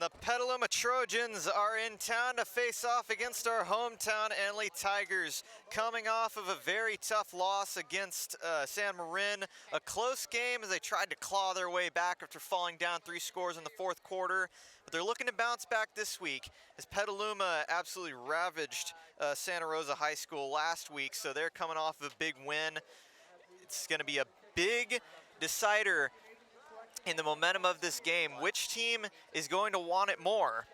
The Petaluma Trojans are in town to face off against our hometown LA Tigers, coming off of a very tough loss against San Marin. A close game as they tried to claw their way back after falling down 3 scores in the 4th quarter. But they're looking to bounce back this week as Petaluma absolutely ravaged Santa Rosa High School last week, so they're coming off of a big win. It's going to be a big decider in the momentum of this game. Which team is going to want it more?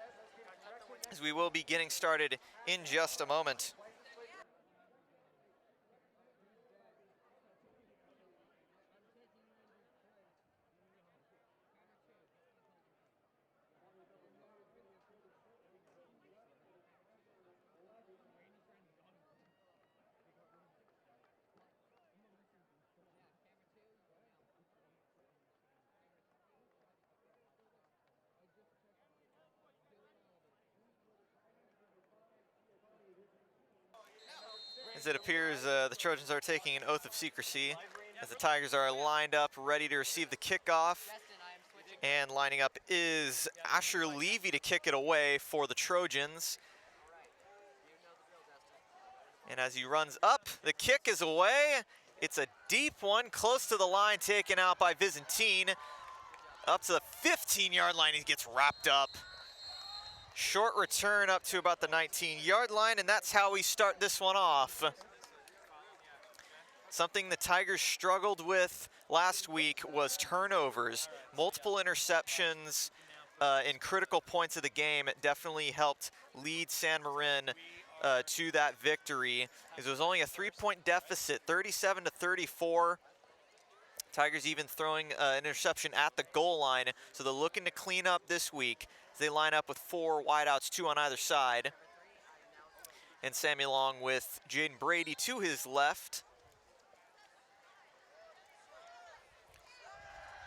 As we will be getting started in just a moment. As it appears, the Trojans are taking an oath of secrecy as the Tigers are lined up, ready to receive the kickoff. And lining up is Asher Levy to kick it away for the Trojans. And as he runs up, the kick is away. It's a deep one, close to the line, taken out by Byzantine. Up to the 15-yard line, he gets wrapped up. Short return up to about the 19-yard line, and that's how we start this one off. Something the Tigers struggled with last week was turnovers. Multiple interceptions in critical points of the game definitely helped lead San Marin to that victory. It was only a 3-point deficit, 37-34. Tigers even throwing an interception at the goal line, so they're looking to clean up this week. They line up with 4 wideouts, 2 on either side. And Sammy Long with Jaden Brady to his left.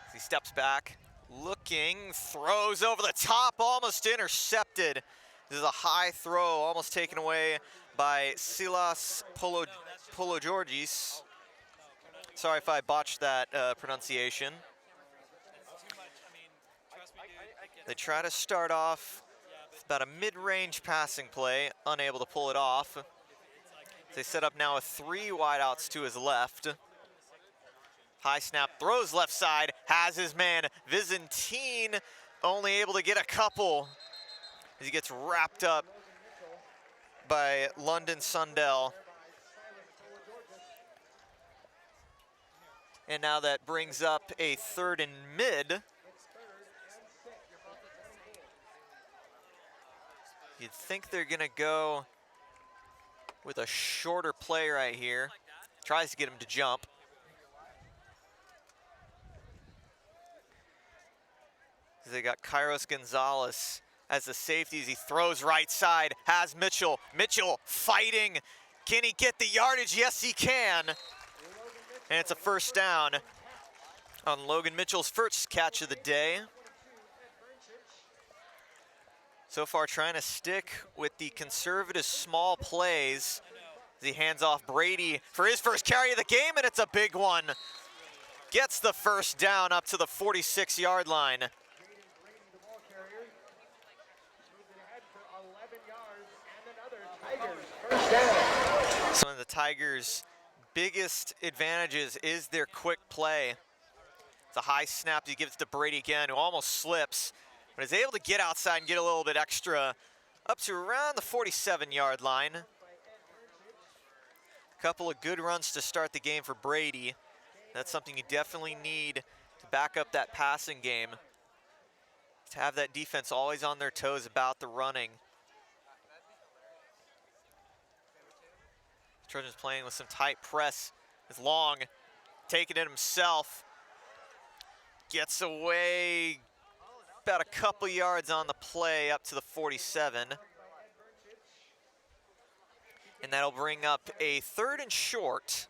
As he steps back, looking, throws over the top, almost intercepted. This is a high throw, almost taken away by Silas Pologorgis. Sorry if I botched that pronunciation. They try to start off with about a mid-range passing play, unable to pull it off. They set up now with 3 wideouts to his left. High snap, throws left side, has his man. Byzantine only able to get a couple as he gets wrapped up by London Sundell. And now that brings up a 3rd and mid. You'd think they're gonna go with a shorter play right here. Tries to get him to jump. They got Kairos Gonzalez as the safety as he throws right side, has Mitchell. Mitchell fighting. Can he get the yardage? Yes, he can. And it's a 1st down on Logan Mitchell's first catch of the day. So far trying to stick with the conservative small plays as he hands off Brady for his first carry of the game, and it's a big one. Gets the first down up to the 46-yard line. So one of the Tigers' biggest advantages is their quick play. It's a high snap. He gives it to Brady again, who almost slips, but is able to get outside and get a little bit extra up to around the 47-yard line. A couple of good runs to start the game for Brady. That's something you definitely need to back up that passing game, to have that defense always on their toes about the running. Trojans playing with some tight press. Is Long taking it himself. Gets away about a couple yards on the play up to the 47. And that'll bring up a 3rd and short.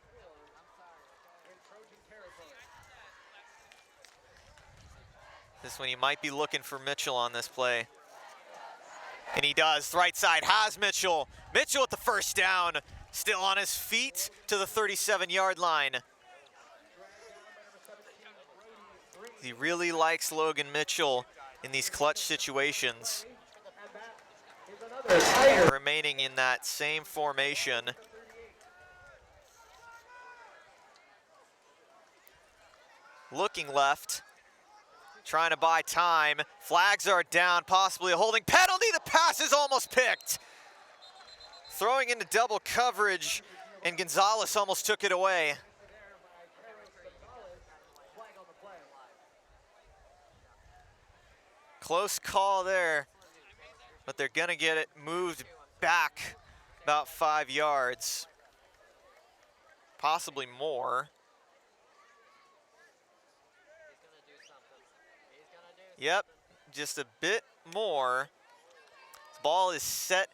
This one you might be looking for Mitchell on this play. And he does. Right side has Mitchell. Mitchell with the first down. Still on his feet to the 37-yard line. He really likes Logan Mitchell in these clutch situations. Remaining in that same formation. Looking left. Trying to buy time. Flags are down, possibly a holding penalty. The pass is almost picked. Throwing into double coverage, and Gonzalez almost took it away. Close call there, but they're gonna get it moved back about 5 yards, possibly more. Yep, just a bit more. This ball is set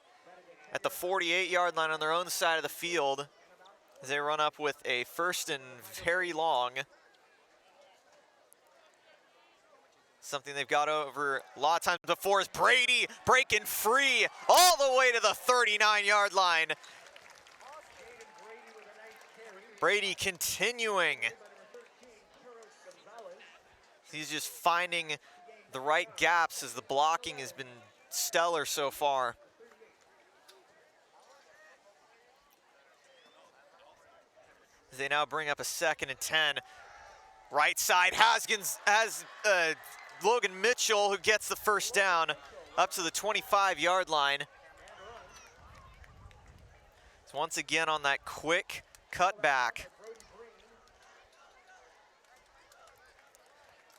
at the 48-yard line on their own side of the field as they run up with a 1st and very long. Something they've got over a lot of times before is Brady breaking free all the way to the 39-yard line. Brady continuing. He's just finding the right gaps as the blocking has been stellar so far. They now bring up a 2nd and 10. Right side has Logan Mitchell, who gets the first down up to the 25-yard line. So once again on that quick cutback.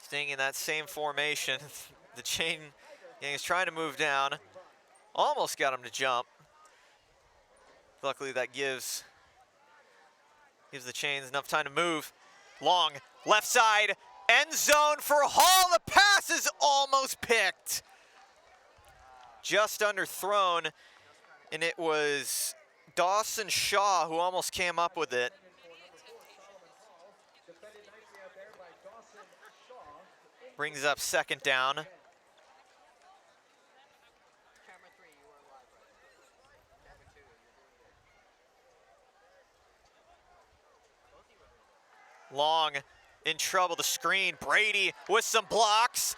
Staying in that same formation. The chain gang is trying to move down. Almost got him to jump. Luckily that gives the chains enough time to move. Long, left side, end zone for Hall. The pass is almost picked. Just underthrown, and it was Dawson Shaw who almost came up with it. Brings up 2nd down. Long in trouble, the screen. Brady with some blocks.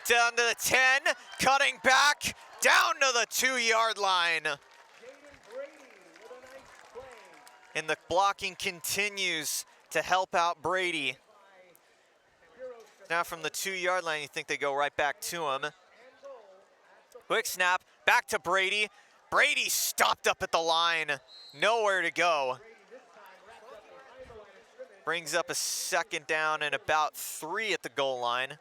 Down to the 10, cutting back, down to the 2-yard line. And the blocking continues to help out Brady. Now from the 2-yard line, you think they go right back to him. Quick snap, back to Brady. Brady stopped up at the line, nowhere to go. Brings up a 2nd down and about 3 at the goal line.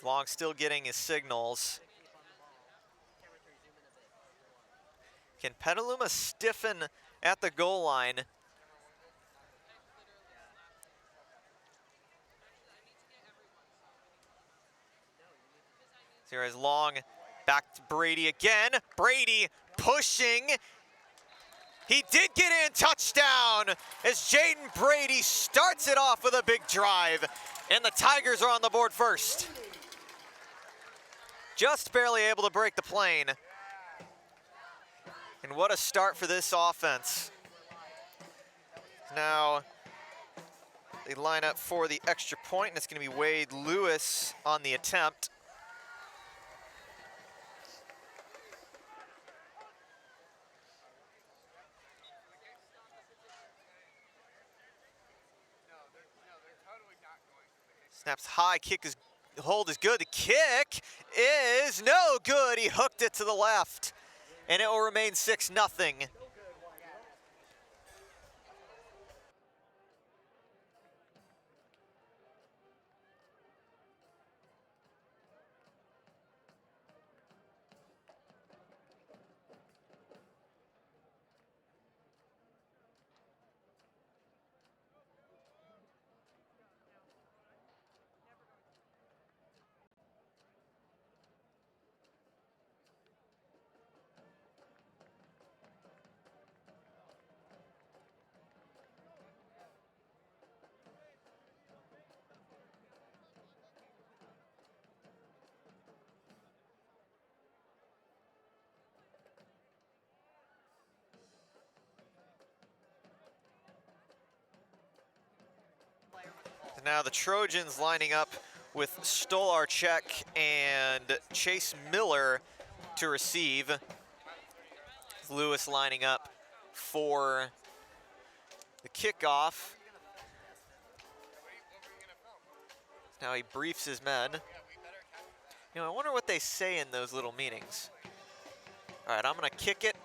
Long still getting his signals. Can Petaluma stiffen at the goal line? Here is Long, back to Brady again. Brady pushing, He did get in, touchdown, as Jaden Brady starts it off with a big drive, and the Tigers are on the board first. Just barely able to break the plane. And what a start for this offense. Now, they line up for the extra point, and it's gonna be Wade Lewis on the attempt. Snaps high, hold is good. The kick is no good. He hooked it to the left, and it will remain 6-0. Now the Trojans lining up with Stolarczyk and Chase Miller to receive. Lewis lining up for the kickoff. Now he briefs his men. You know, I wonder what they say in those little meetings. All right, I'm gonna kick it,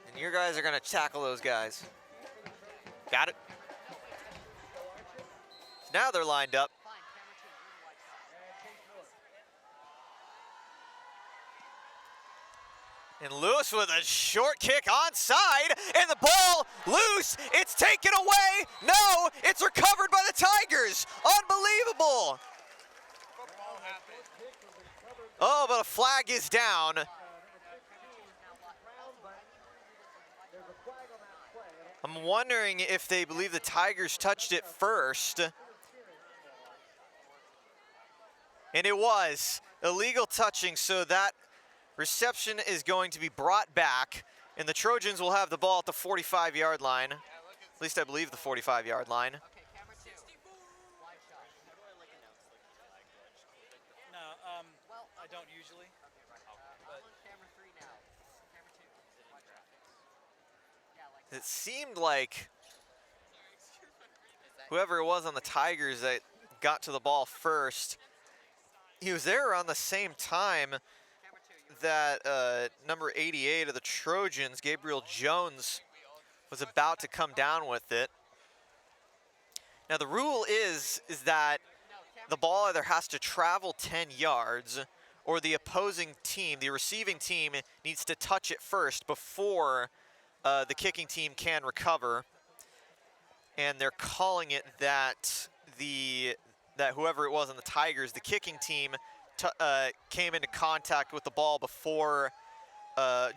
and you guys are gonna tackle those guys. Got it? Now they're lined up. And Lewis with a short kick onside, and the ball loose. It's taken away. No, it's recovered by the Tigers. Unbelievable. Oh, but a flag is down. I'm wondering if they believe the Tigers touched it first. And it was illegal touching, so that reception is going to be brought back, and the Trojans will have the ball at the 45-yard line. At least I believe the 45-yard line. No, I don't usually. It seemed like whoever it was on the Tigers that got to the ball first, he was there around the same time that number 88 of the Trojans, Gabriel Jones, was about to come down with it. Now the rule is that the ball either has to travel 10 yards or the opposing team, the receiving team, needs to touch it first before the kicking team can recover. And they're calling it that whoever it was on the Tigers, the kicking team, came into contact with the ball before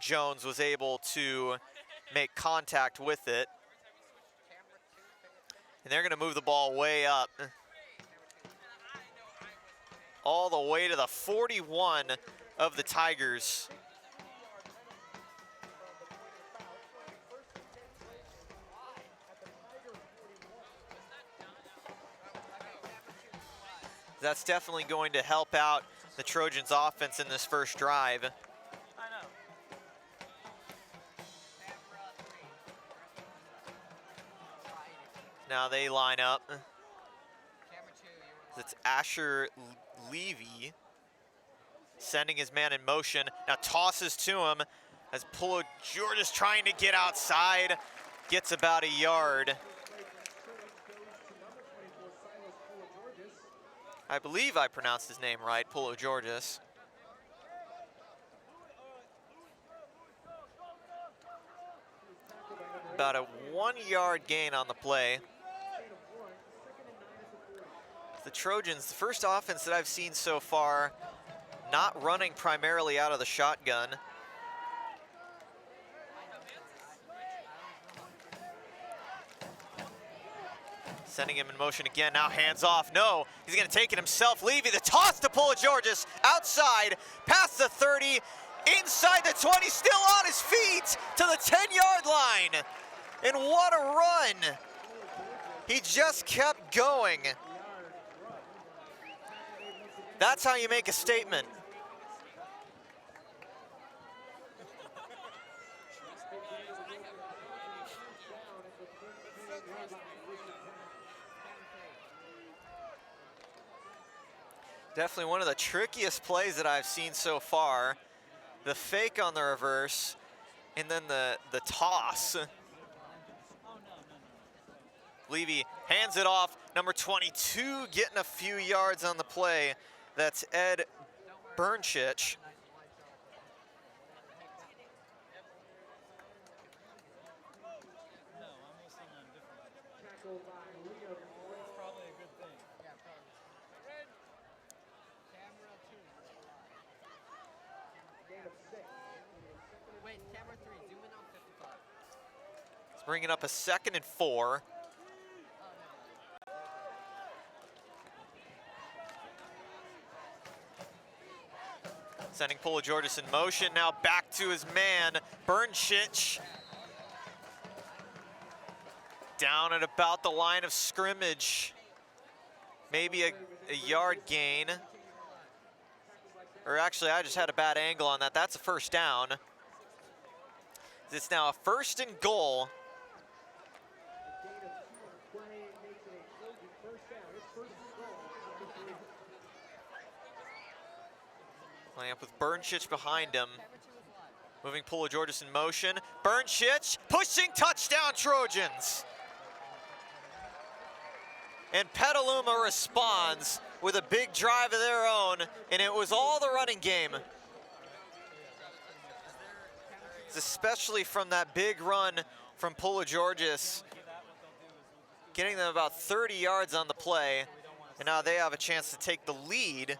Jones was able to make contact with it. And they're gonna move the ball way up. All the way to the 41 of the Tigers. That's definitely going to help out the Trojans offense in this first drive. Now they line up. It's Asher Levy sending his man in motion. Now tosses to him as Polo George is trying to get outside. Gets about a yard. I believe I pronounced his name right, Polo Georges. About a 1-yard gain on the play. The Trojans, the first offense that I've seen so far, not running primarily out of the shotgun. Sending him in motion again, now hands off, no, he's gonna take it himself. Levy, the toss to Georges, outside, past the 30, inside the 20, still on his feet to the 10-yard line. And what a run. He just kept going. That's how you make a statement. Definitely one of the trickiest plays that I've seen so far. The fake on the reverse, and then the toss. Levy hands it off. Number 22 getting a few yards on the play. That's Ed Bernchich. It's bringing up a 2nd and 4. Sending Georges in motion, now back to his man, Bernchich. Down at about the line of scrimmage. Maybe a yard gain. Or actually, I just had a bad angle on that. That's a first down. It's now a 1st and goal. Playing up with Bernchich behind him. Moving Georges in motion. Bernchich pushing, touchdown Trojans. And Petaluma responds with a big drive of their own, and it was all the running game. Especially from that big run from Georges, getting them about 30 yards on the play, and now they have a chance to take the lead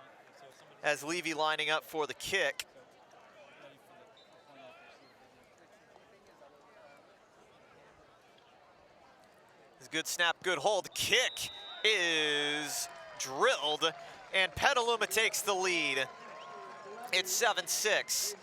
as Levy lining up for the kick. It's a good snap, good hold. The kick is drilled, and Petaluma takes the lead. It's 7-6.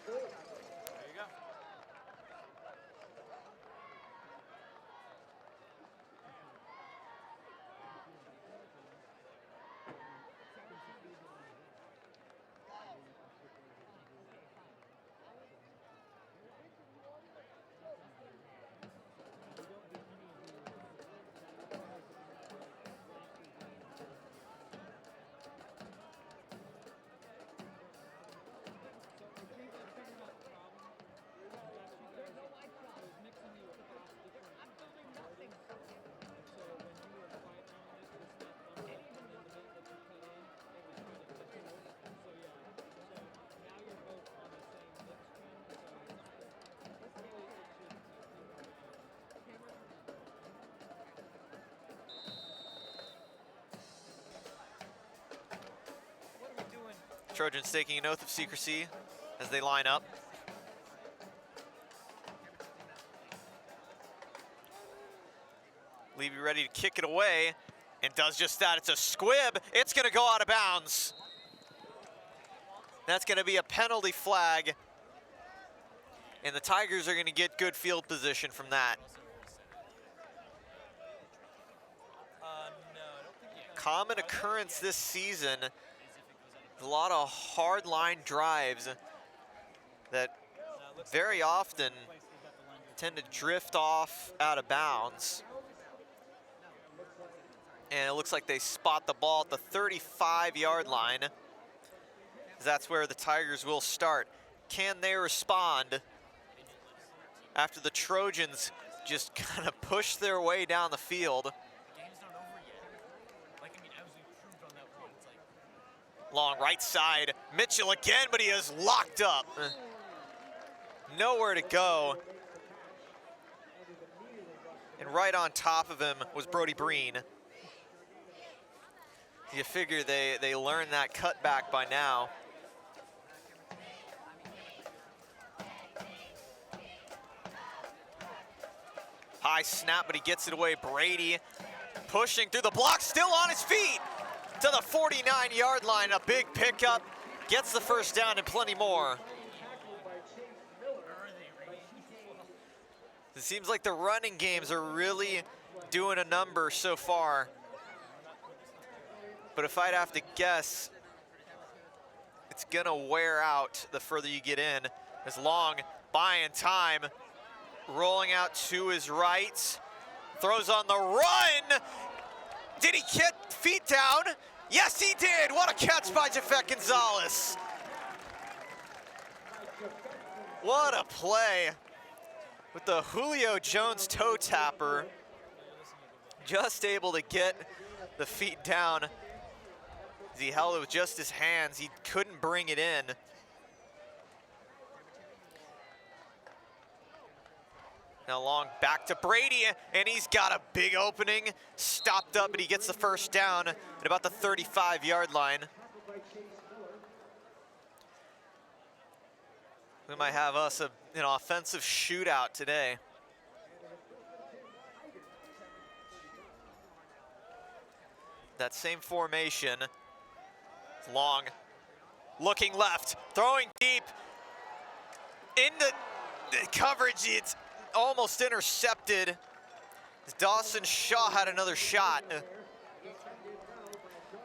Trojans taking an oath of secrecy as they line up. Levy ready to kick it away, and does just that. It's a squib. It's gonna go out of bounds. That's gonna be a penalty flag, and the Tigers are gonna get good field position from that. Common occurrence this season. A lot of hard line drives that very often tend to drift off out of bounds. And it looks like they spot the ball at the 35-yard line. That's where the Tigers will start. Can they respond after the Trojans just kind of push their way down the field? Long right side, Mitchell again, but he is locked up. Nowhere to go. And right on top of him was Brody Breen. You figure they learned that cutback by now. High snap, but he gets it away. Brady pushing through the block, still on his feet to the 49-yard line. A big pickup, gets the first down and plenty more. It seems like the running games are really doing a number so far. But if I'd have to guess, it's gonna wear out the further you get in. As Long buying time, rolling out to his right, throws on the run. Did he get feet down? Yes, he did. What a catch by Jafet Gonzalez. What a play with the Julio Jones toe tapper. Just able to get the feet down. He held it with just his hands. He couldn't bring it in. Now Long back to Brady, and he's got a big opening. Stopped up, but he gets the first down at about the 35-yard line. We might have us an offensive shootout today. That same formation. Long, looking left, throwing deep. In the coverage, it's almost intercepted. Dawson Shaw had another shot.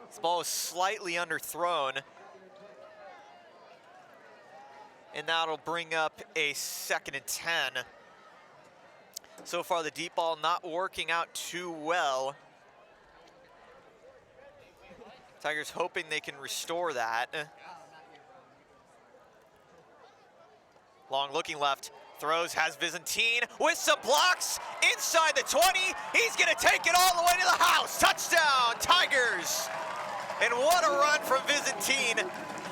This ball was slightly underthrown. And that'll bring up a 2nd and 10. So far, the deep ball not working out too well. Tigers hoping they can restore that. Long looking left, throws, has Byzantine with some blocks inside the 20. He's gonna take it all the way to the house. Touchdown, Tigers. And what a run from Byzantine,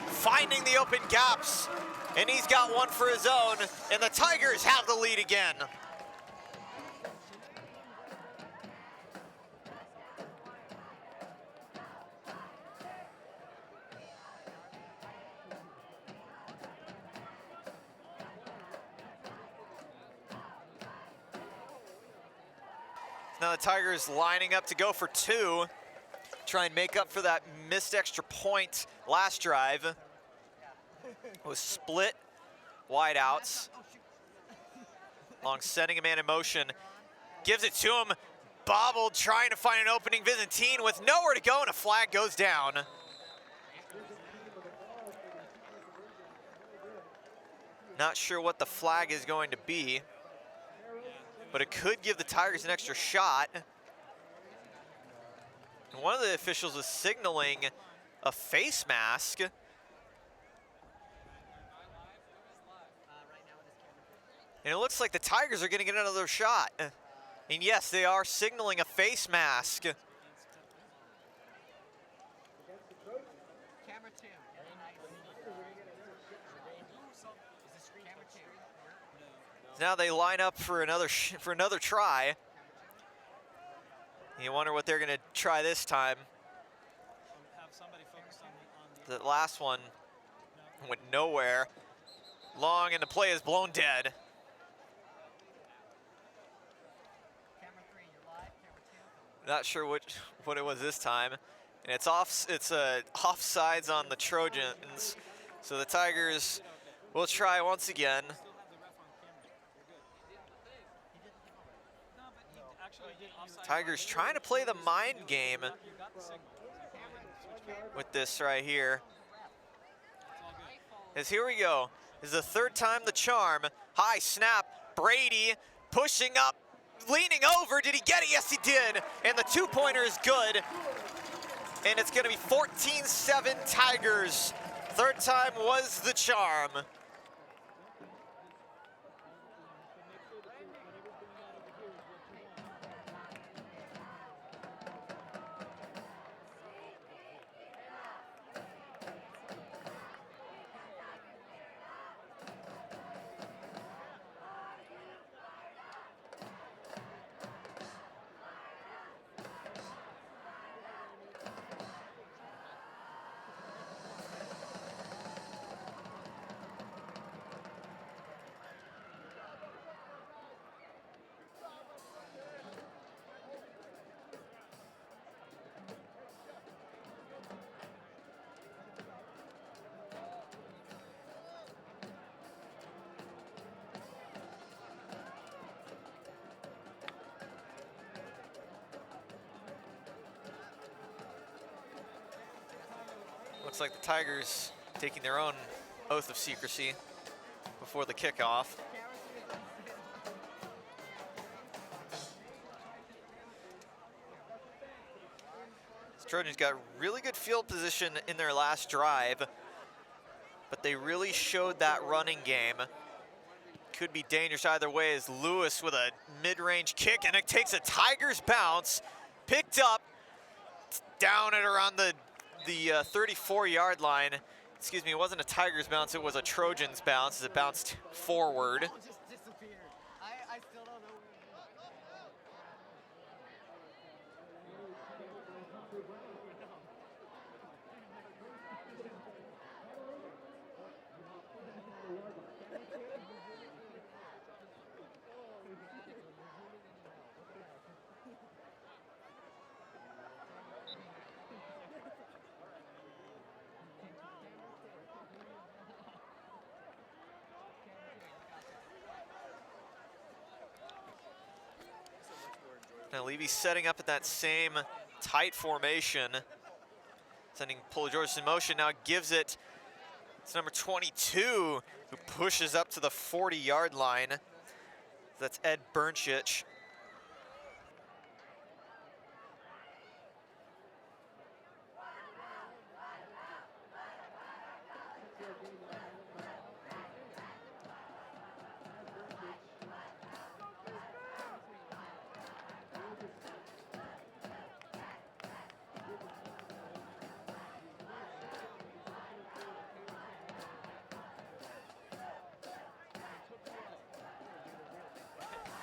finding the open gaps. And he's got one for his own, and the Tigers have the lead again. Now the Tigers lining up to go for 2. Try and make up for that missed extra point last drive. It was split wideouts. Long sending a man in motion. Gives it to him. Bobbled, trying to find an opening. Byzantine with nowhere to go, and a flag goes down. Not sure what the flag is going to be, but it could give the Tigers an extra shot. And one of the officials was signaling a face mask. And it looks like the Tigers are gonna get another shot. And yes, they are signaling a face mask. Now they line up for another try. You wonder what they're gonna try this time. The last one went nowhere. Long, and the play is blown dead. Not sure what it was this time. And it's offsides on the Trojans. So the Tigers will try once again. Tigers trying to play the mind game with this right here. As here we go. This is the 3rd time the charm. High snap, Brady pushing up, leaning over. Did he get it? Yes, he did. And the 2-pointer is good. And it's gonna be 14-7 Tigers. 3rd time was the charm. Looks like the Tigers taking their own oath of secrecy before the kickoff. The Trojans got really good field position in their last drive, but they really showed that running game. Could be dangerous either way as Lewis with a mid-range kick, and it takes a Tigers bounce, picked up, down at around the 34-yard line. Excuse me, it wasn't a Tigers bounce, it was a Trojans bounce as it bounced forward. Now Levy's setting up at that same tight formation, sending Georges in motion. Now gives it, it's number 22 who pushes up to the 40-yard line. That's Ed Bernchich.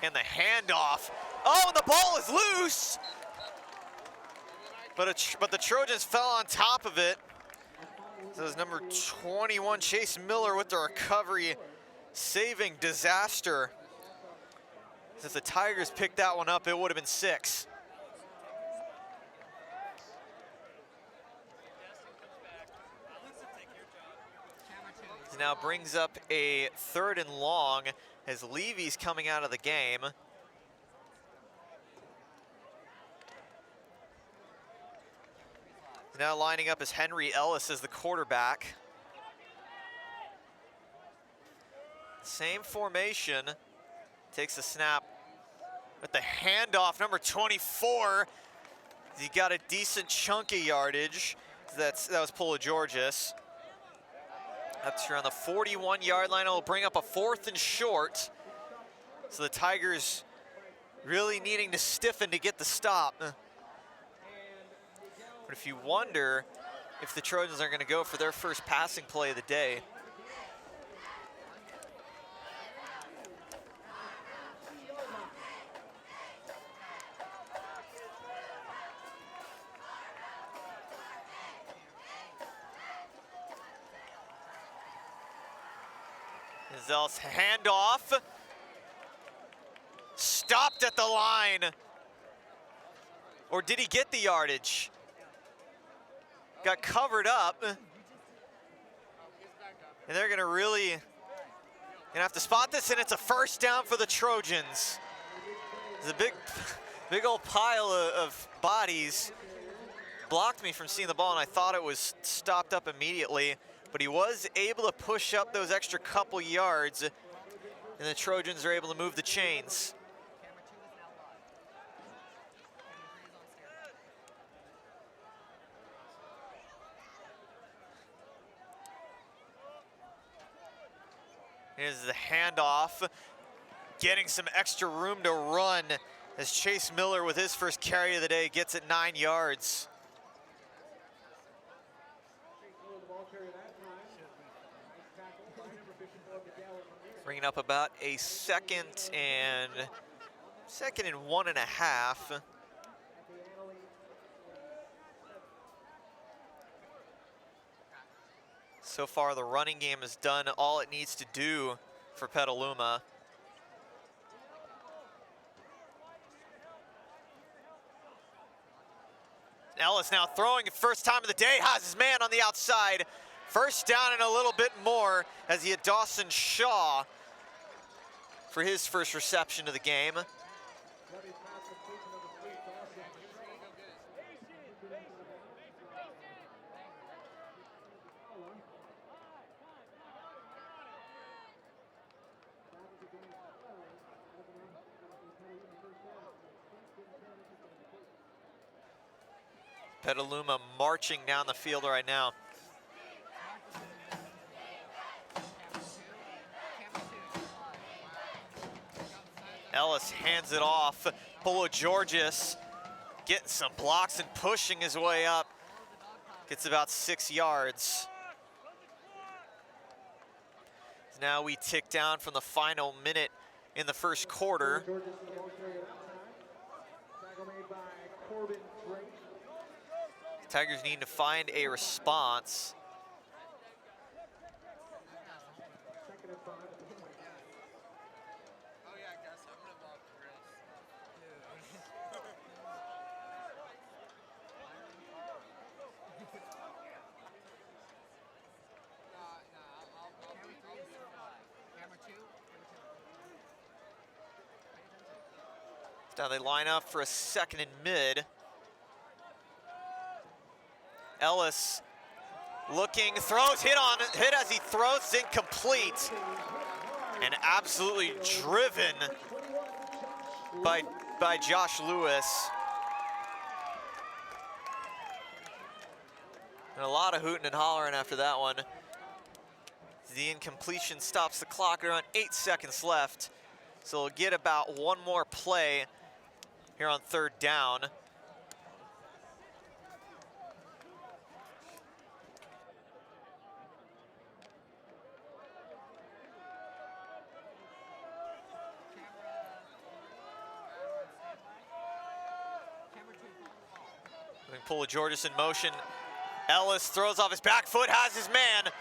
And the handoff. Oh, and the ball is loose. But the Trojans fell on top of it. So it's number 21, Chase Miller with the recovery, saving disaster. If the Tigers picked that one up, it would have been 6. He now brings up a 3rd and long as Levy's coming out of the game. He's now lining up as Henry Ellis as the quarterback. Same formation. Takes the snap with the handoff, number 24. He got a decent chunk of yardage. That was Georges. Up to around the 41-yard line. It'll bring up a 4th and short. So the Tigers really needing to stiffen to get the stop. But if you wonder if the Trojans are going to go for their first passing play of the day. Zel's handoff. Stopped at the line. Or did he get the yardage? Got covered up. And they're gonna have to spot this, and it's a 1st down for the Trojans. There's a big old pile of bodies. Blocked me from seeing the ball, and I thought it was stopped up immediately. But he was able to push up those extra couple yards, and the Trojans are able to move the chains. Here's the handoff, getting some extra room to run as Chase Miller with his first carry of the day gets it 9 yards. Bringing up about a second and 1.5. So far, the running game has done all it needs to do for Petaluma. Ellis now throwing it first time of the day, has his man on the outside. 1st down and a little bit more as he had Dawson Shaw for his first reception of the game. Petaluma marching down the field right now. Ellis hands it off. Polo Georges getting some blocks and pushing his way up. Gets about 6 yards. Now we tick down from the final minute in the first quarter. Tigers need to find a response. Now they line up for a second and mid. Ellis looking, throws, hit as he throws, incomplete. And absolutely driven by Josh Lewis. And a lot of hooting and hollering after that one. The incompletion stops the clock around 8 seconds left. So we'll get about one more play here on third down. Polo Georges in motion. Ellis throws off his back foot, has his man.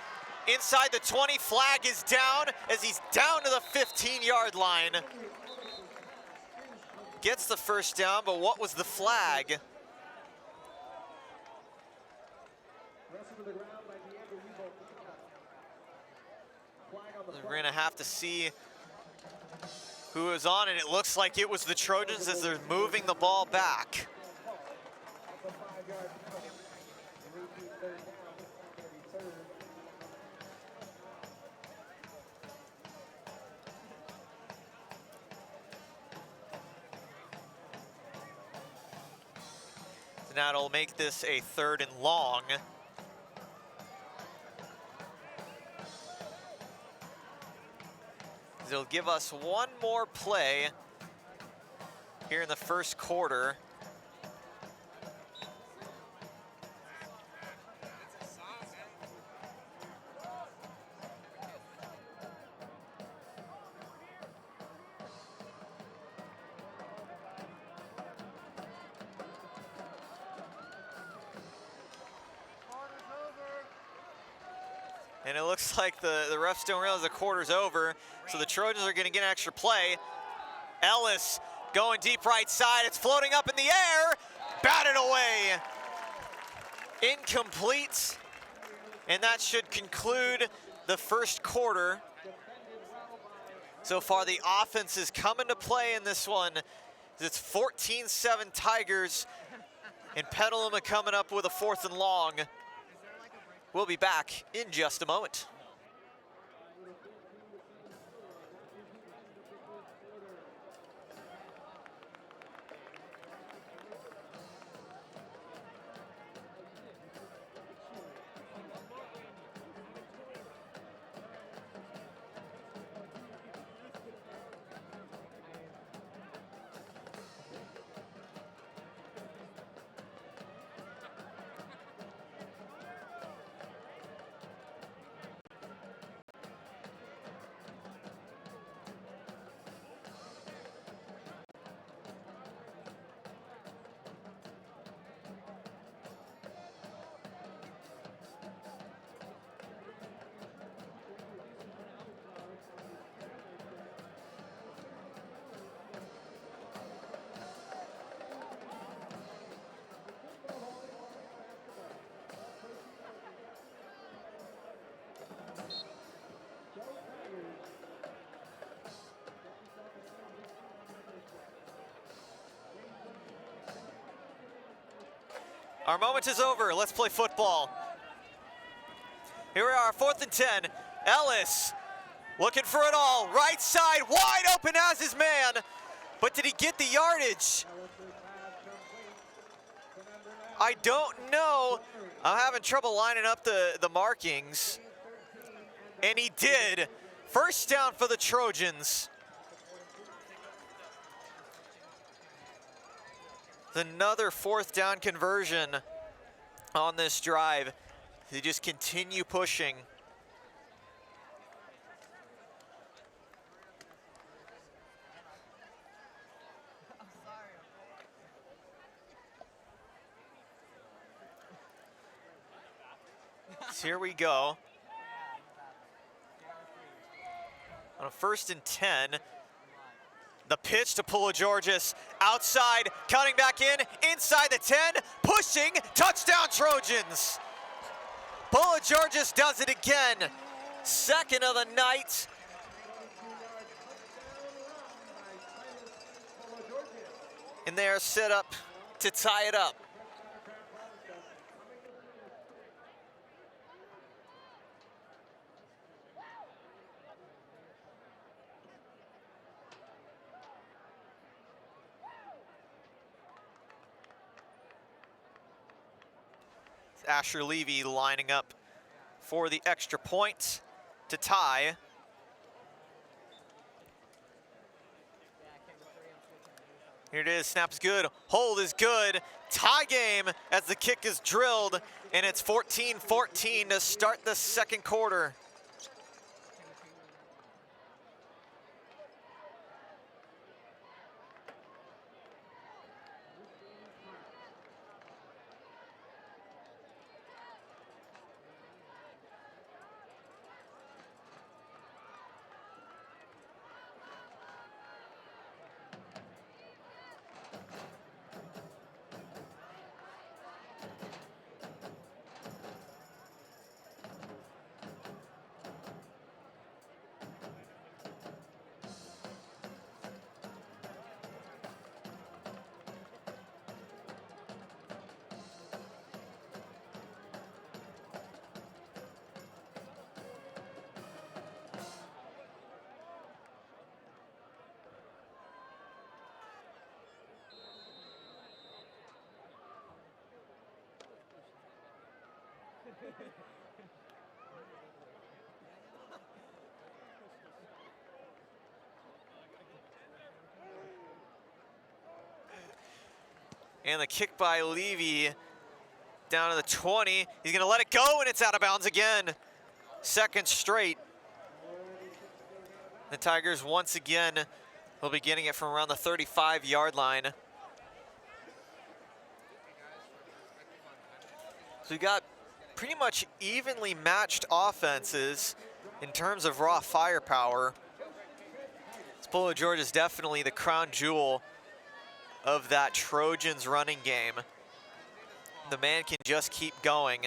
Inside the 20, flag is down as he's down to the 15-yard line. Gets the first down, but what was the flag? We're gonna have to see who was on it. It looks like it was the Trojans as they're moving the ball back. That'll make this a third and long. They'll give us one more play here in the first quarter. And it looks like the refs don't realize the quarter's over, so the Trojans are gonna get an extra play. Ellis going deep right side, it's floating up in the air, batted away. Incomplete, and that should conclude the first quarter. So far the offense is coming to play in this one. It's 14-7 Tigers, and Petaluma coming up with a fourth and long. We'll be back in just a moment. Our moment is over. Let's play football. Here we are, 4th and 10. Ellis looking for it all. Right side, wide open as his man. But did he get the yardage? I don't know. I'm having trouble lining up the markings. And he did. First down for the Trojans. Another fourth down conversion on this drive. They just continue pushing. So here we go. On a 1st and 10. The pitch to Georgis, outside, cutting back in, inside the 10, pushing, touchdown Trojans. Georgis does it again, second of the night. And they are set up to tie it up. Asher Levy lining up for the extra point to tie. Here it is, snap is good, hold is good. Tie game as the kick is drilled, and it's 14-14 to start the second quarter. And the kick by Levy down to the 20. He's gonna let it go, and it's out of bounds again. Second straight. The Tigers once again will be getting it from around the 35-yard line. So we got pretty much evenly matched offenses in terms of raw firepower. George is definitely the crown jewel of that Trojans running game. The man can just keep going.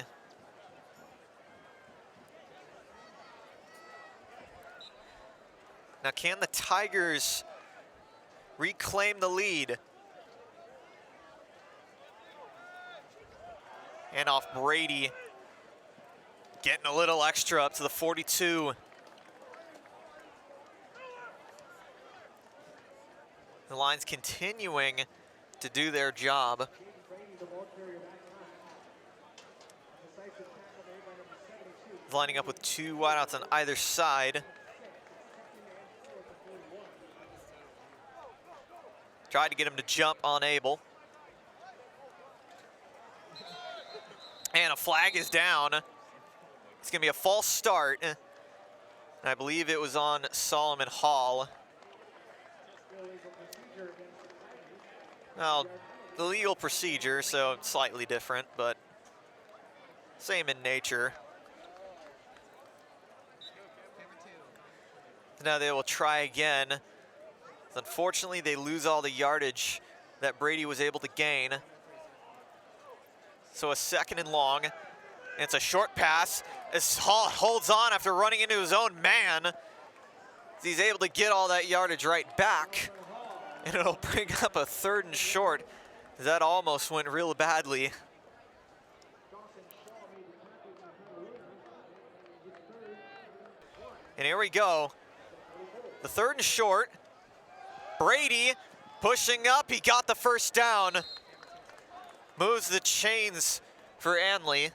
Now, can the Tigers reclaim the lead? And off Brady, getting a little extra up to the 42. The line's continuing to do their job. Lining up with two wideouts on either side. Tried to get him to jump, unable. And a flag is down. It's gonna be a false start. And I believe it was on Solomon Hall. Well, the legal procedure, so slightly different, but same in nature. Now they will try again. Unfortunately, they lose all the yardage that Brady was able to gain. So a second and long. And it's a short pass as Hall holds on after running into his own man. He's able to get all that yardage right back. And it'll bring up a 3rd and short. That almost went real badly. And here we go. The 3rd and short. Brady pushing up, he got the first down. moves the chains for Anley.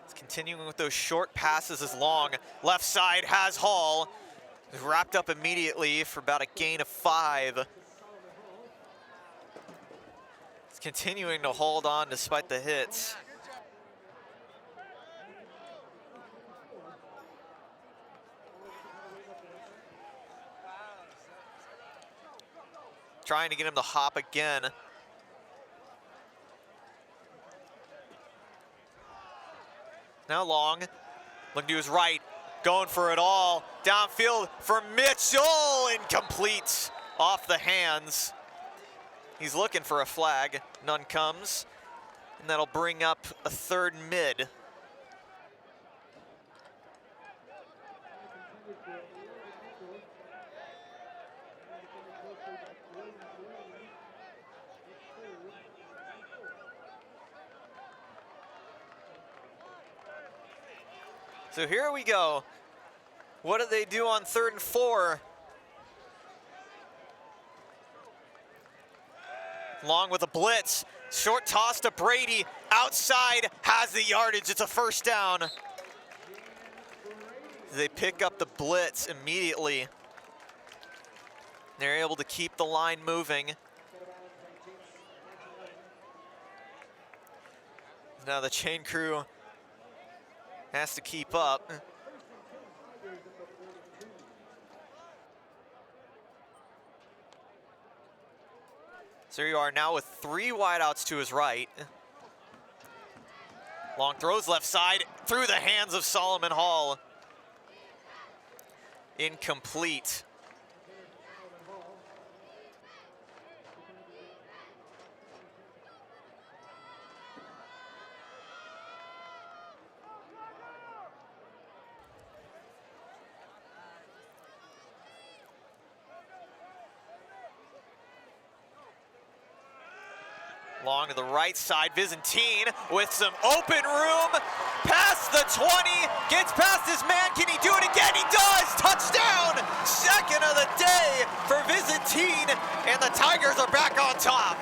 It's continuing with those short passes as Long. Left side has Hall. Wrapped up immediately for about a gain of 5. It's continuing to hold on despite the hits. Trying to get him to hop again. Now Long, looking to his right, going for it all. Downfield for Mitchell, incomplete, off the hands. He's looking for a flag, none comes, and that'll bring up a third mid. So here we go. What do they do on 3rd and 4? Long with a blitz. Short toss to Brady. Outside, has the yardage. It's a first down. They pick up the blitz immediately. They're able to keep the line moving. Now the chain crew has to keep up. So here you are now with 3 wideouts to his right. Long throws left side through the hands of Solomon Hall. Incomplete. Long to the right side, Byzantine with some open room, past the 20, gets past his man, can he do it again? He does, touchdown! Second of the day for Byzantine, and the Tigers are back on top.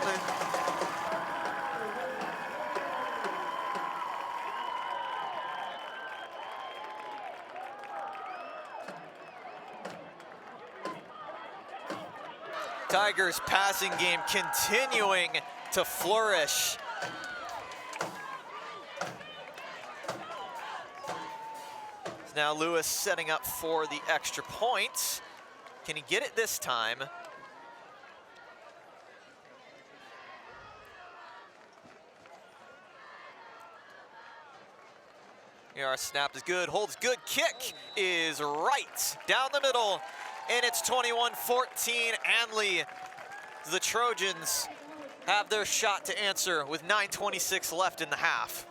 Tigers passing game continuing to flourish. Now Lewis setting up for the extra point. Can he get it this time? Here our snap is good, holds good, kick is right down the middle, and it's 21-14 Anley. The Trojans have their shot to answer with 9:26 left in the half.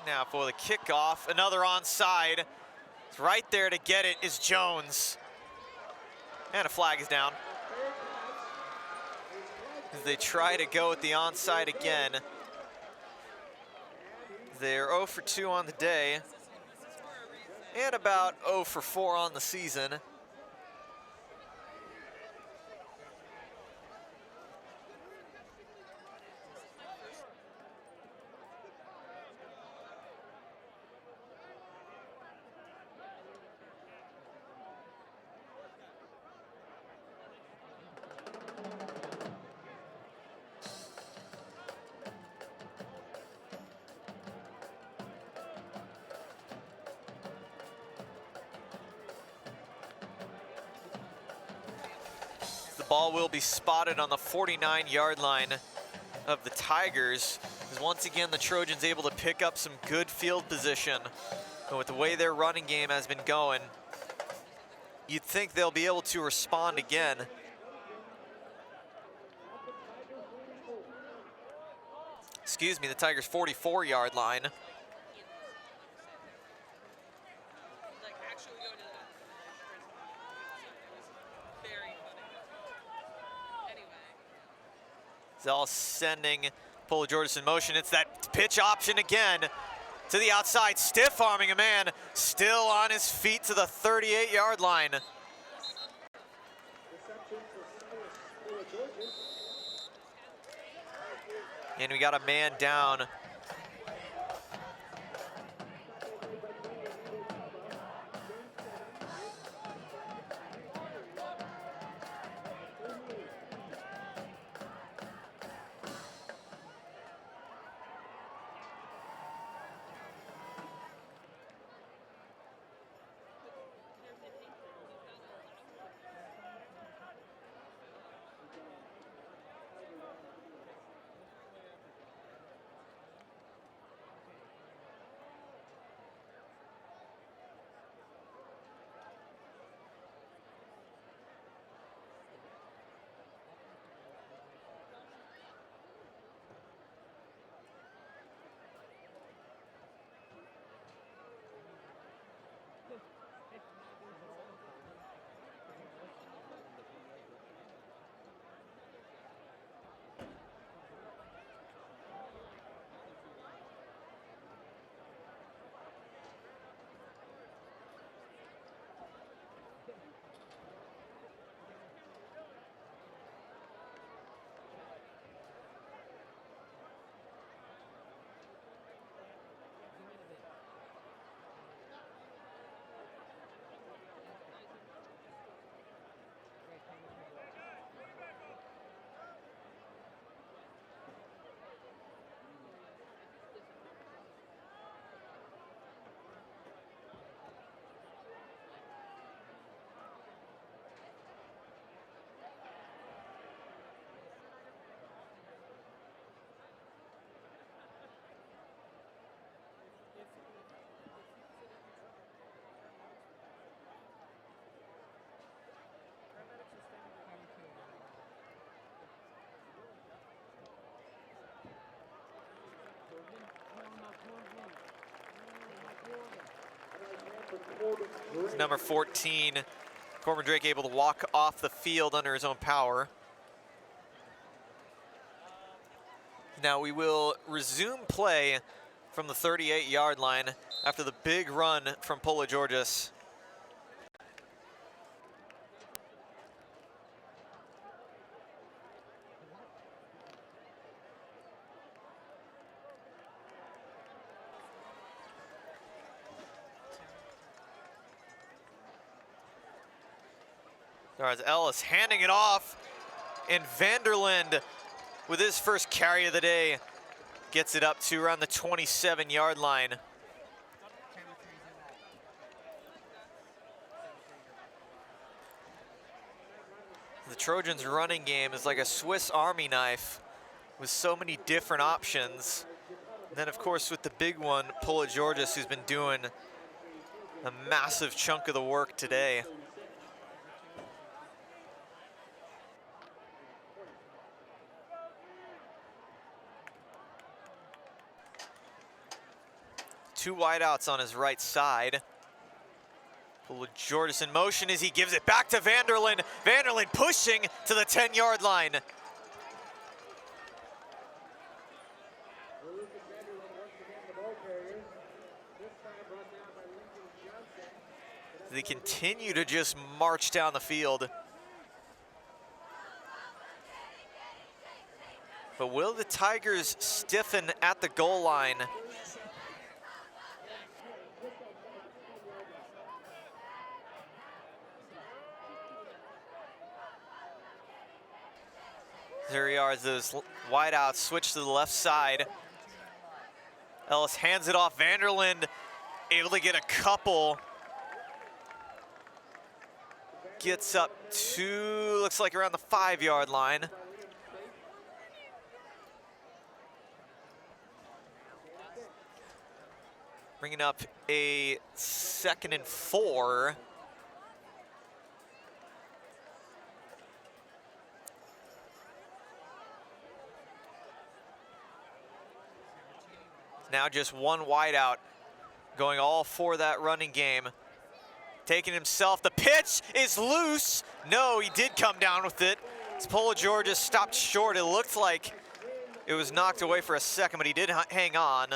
Now for the kickoff, another onside. Right there to get it is Jones. And a flag is down. As they try to go with the onside again. They're 0 for 2 on the day. And about 0 for 4 on the season. The ball will be spotted on the 49-yard line of the Tigers. As once again, the Trojans able to pick up some good field position. And with the way their running game has been going, you'd think they'll be able to respond again. Excuse me, the Tigers' 44-yard line. It's all sending Polo Georges in motion. It's that pitch option again to the outside, stiff arming a man, still on his feet to the 38-yard line. And we got a man down. Number 14, Corbin Drake, able to walk off the field under his own power. Now we will resume play from the 38-yard line after the big run from Polo Georges. There's Ellis handing it off, and Vanderland, with his first carry of the day, gets it up to around the 27-yard line. The Trojans' running game is like a Swiss Army knife with so many different options. And then, of course, with the big one, Polo Georges, who's been doing a massive chunk of the work today. Two wideouts on his right side. Jordan in motion as he gives it back to Vanderlyn. Vanderlyn pushing to the 10-yard line. They continue to just march down the field. But will the Tigers stiffen at the goal line? There we are as those wideouts switch to the left side. Ellis hands it off. Vanderlyn able to get a couple. Gets up to, looks like around the 5-yard line. Bringing up a 2nd and 4. Now just one wideout going all for that running game. Taking himself, the pitch is loose. No, he did come down with it. Georgia stopped short. It looked like it was knocked away for a second, but he did hang on.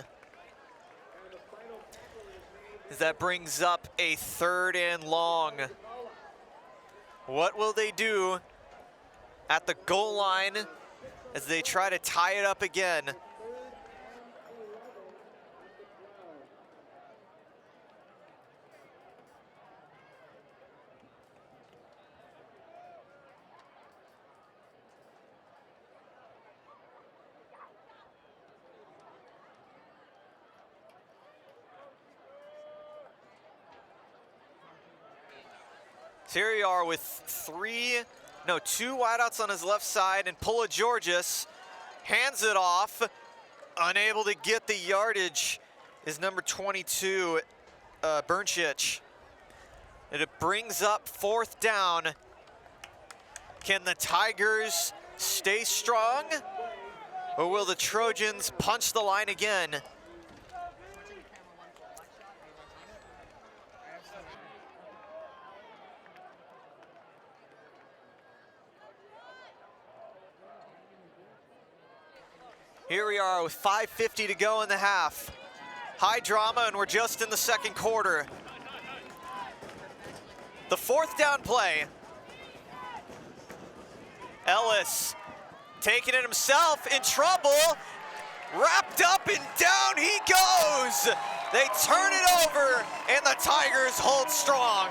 As that brings up a 3rd and long. What will they do at the goal line as they try to tie it up again? So here we are with two wideouts on his left side, and Georgius hands it off, unable to get the yardage, is number 22, Bernchich. And it brings up 4th down. Can the Tigers stay strong, or will the Trojans punch the line again? Here we are with 5:50 to go in the half. High drama, and we're just in the 2nd quarter. The 4th down play. Ellis taking it himself, in trouble. Wrapped up and down he goes. They turn it over, and the Tigers hold strong.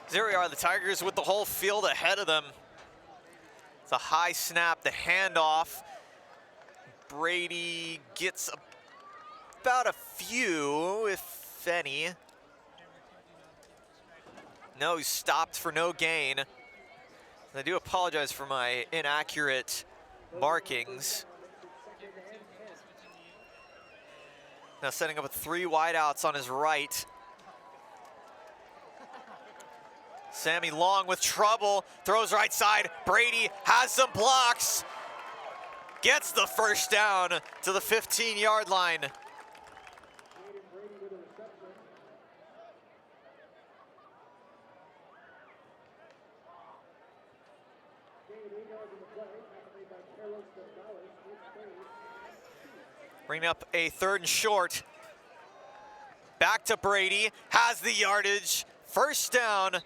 There we are, the Tigers with the whole field ahead of them. It's a high snap, the handoff. Brady gets about a few, if any. No, he's stopped for no gain. I do apologize for my inaccurate markings. Now setting up with 3 wideouts on his right. Sammy Long with trouble, throws right side. Brady has some blocks. Gets the 1st down to the 15-yard line. Bringing up a 3rd and short. Back to Brady, has the yardage. 1st down.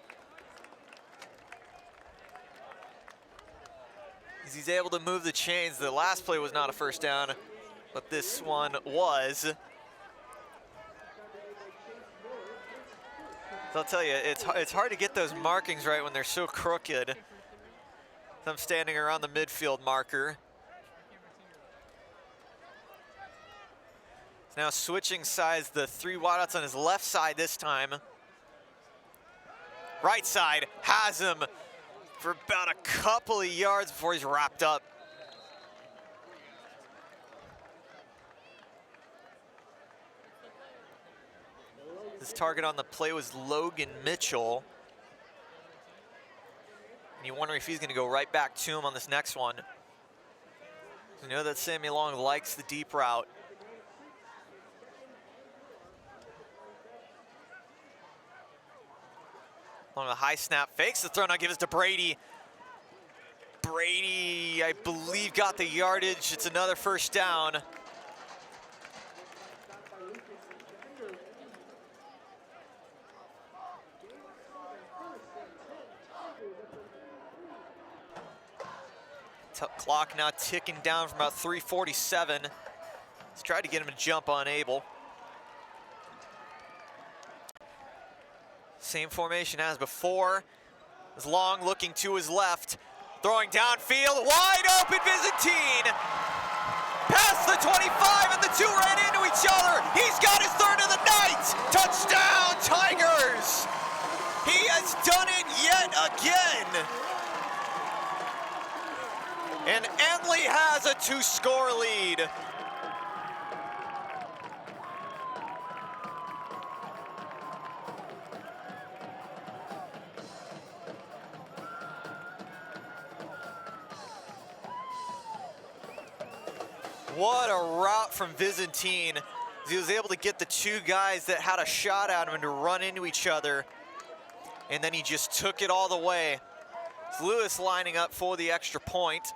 He's able to move the chains. The last play was not a 1st down, but this one was. So I'll tell you, it's hard to get those markings right when they're so crooked. I'm standing around the midfield marker. He's now switching sides, the 3 wideouts on his left side this time. Right side has him for about a couple of yards before he's wrapped up. His target on the play was Logan Mitchell. And you wonder if he's gonna go right back to him on this next one. You know that Sammy Long likes the deep route. On the high snap, fakes the throw, now gives it to Brady. Brady, I believe, got the yardage. It's another first down. Clock now ticking down from about 3:47. Let's try to get him to jump, unable. Same formation as before. Is Long looking to his left, throwing downfield, wide open Byzantine. Past the 25 and the 2 ran into each other. He's got his 3rd of the night. Touchdown Tigers. He has done it yet again. And Enley has a 2-score lead. What a route from Byzantine. He was able to get the 2 guys that had a shot at him to run into each other. And then he just took it all the way. It's Lewis lining up for the extra point.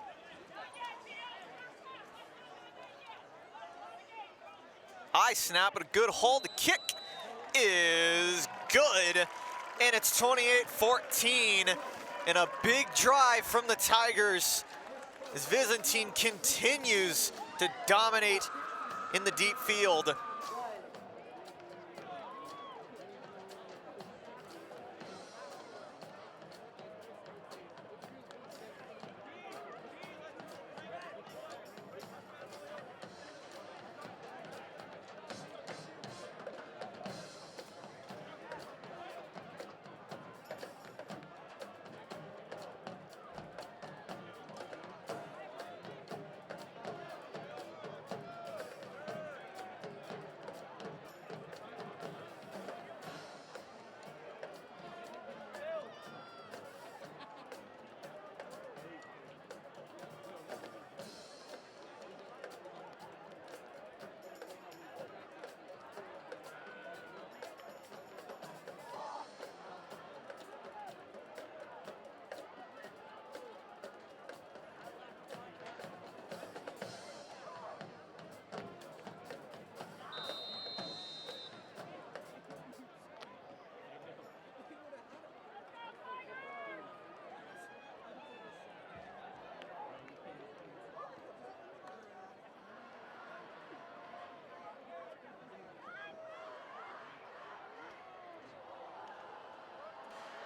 High snap, but a good hold. The kick is good. And it's 28-14. And a big drive from the Tigers as Byzantine continues to dominate in the deep field.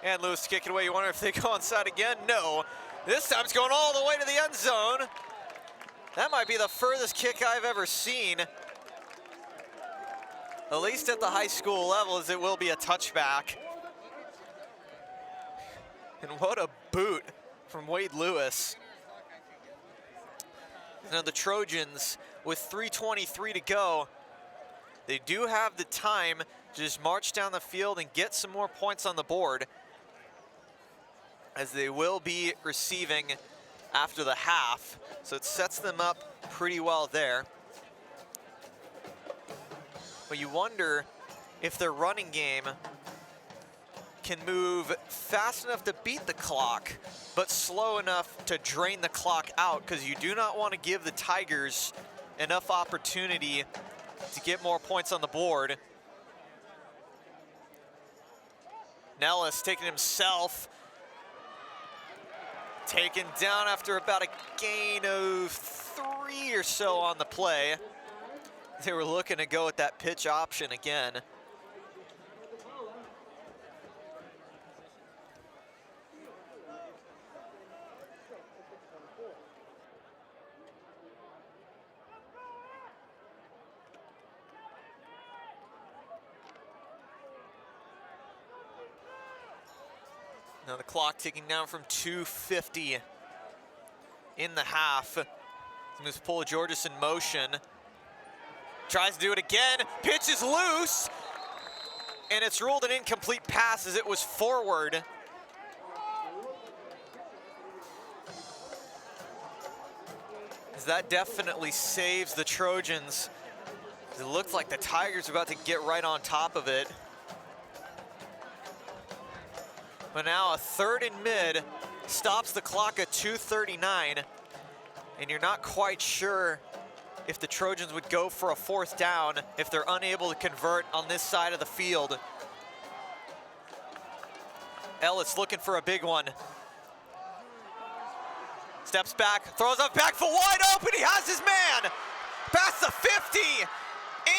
And Lewis to kick it away. You wonder if they go onside again? No. This time it's going all the way to the end zone. That might be the furthest kick I've ever seen. At least at the high school level, as it will be a touchback. And what a boot from Wade Lewis. Now the Trojans, with 3:23 to go, they do have the time to just march down the field and get some more points on the board, as they will be receiving after the half. So it sets them up pretty well there. But you wonder if their running game can move fast enough to beat the clock, but slow enough to drain the clock out, because you do not want to give the Tigers enough opportunity to get more points on the board. Nellis taking himself, taken down after about a gain of 3 or so on the play. They were looking to go with that pitch option again. Now the clock ticking down from 2:50 in the half. Moves Polo Georges in motion. Tries to do it again. Pitch is loose. And it's ruled an incomplete pass as it was forward. As that definitely saves the Trojans. It looks like the Tigers are about to get right on top of it. But now a third and mid stops the clock at 2:39. And you're not quite sure if the Trojans would go for a fourth down if they're unable to convert on this side of the field. Ellis looking for a big one. Steps back, throws up back for wide open. He has his man. Past the 50,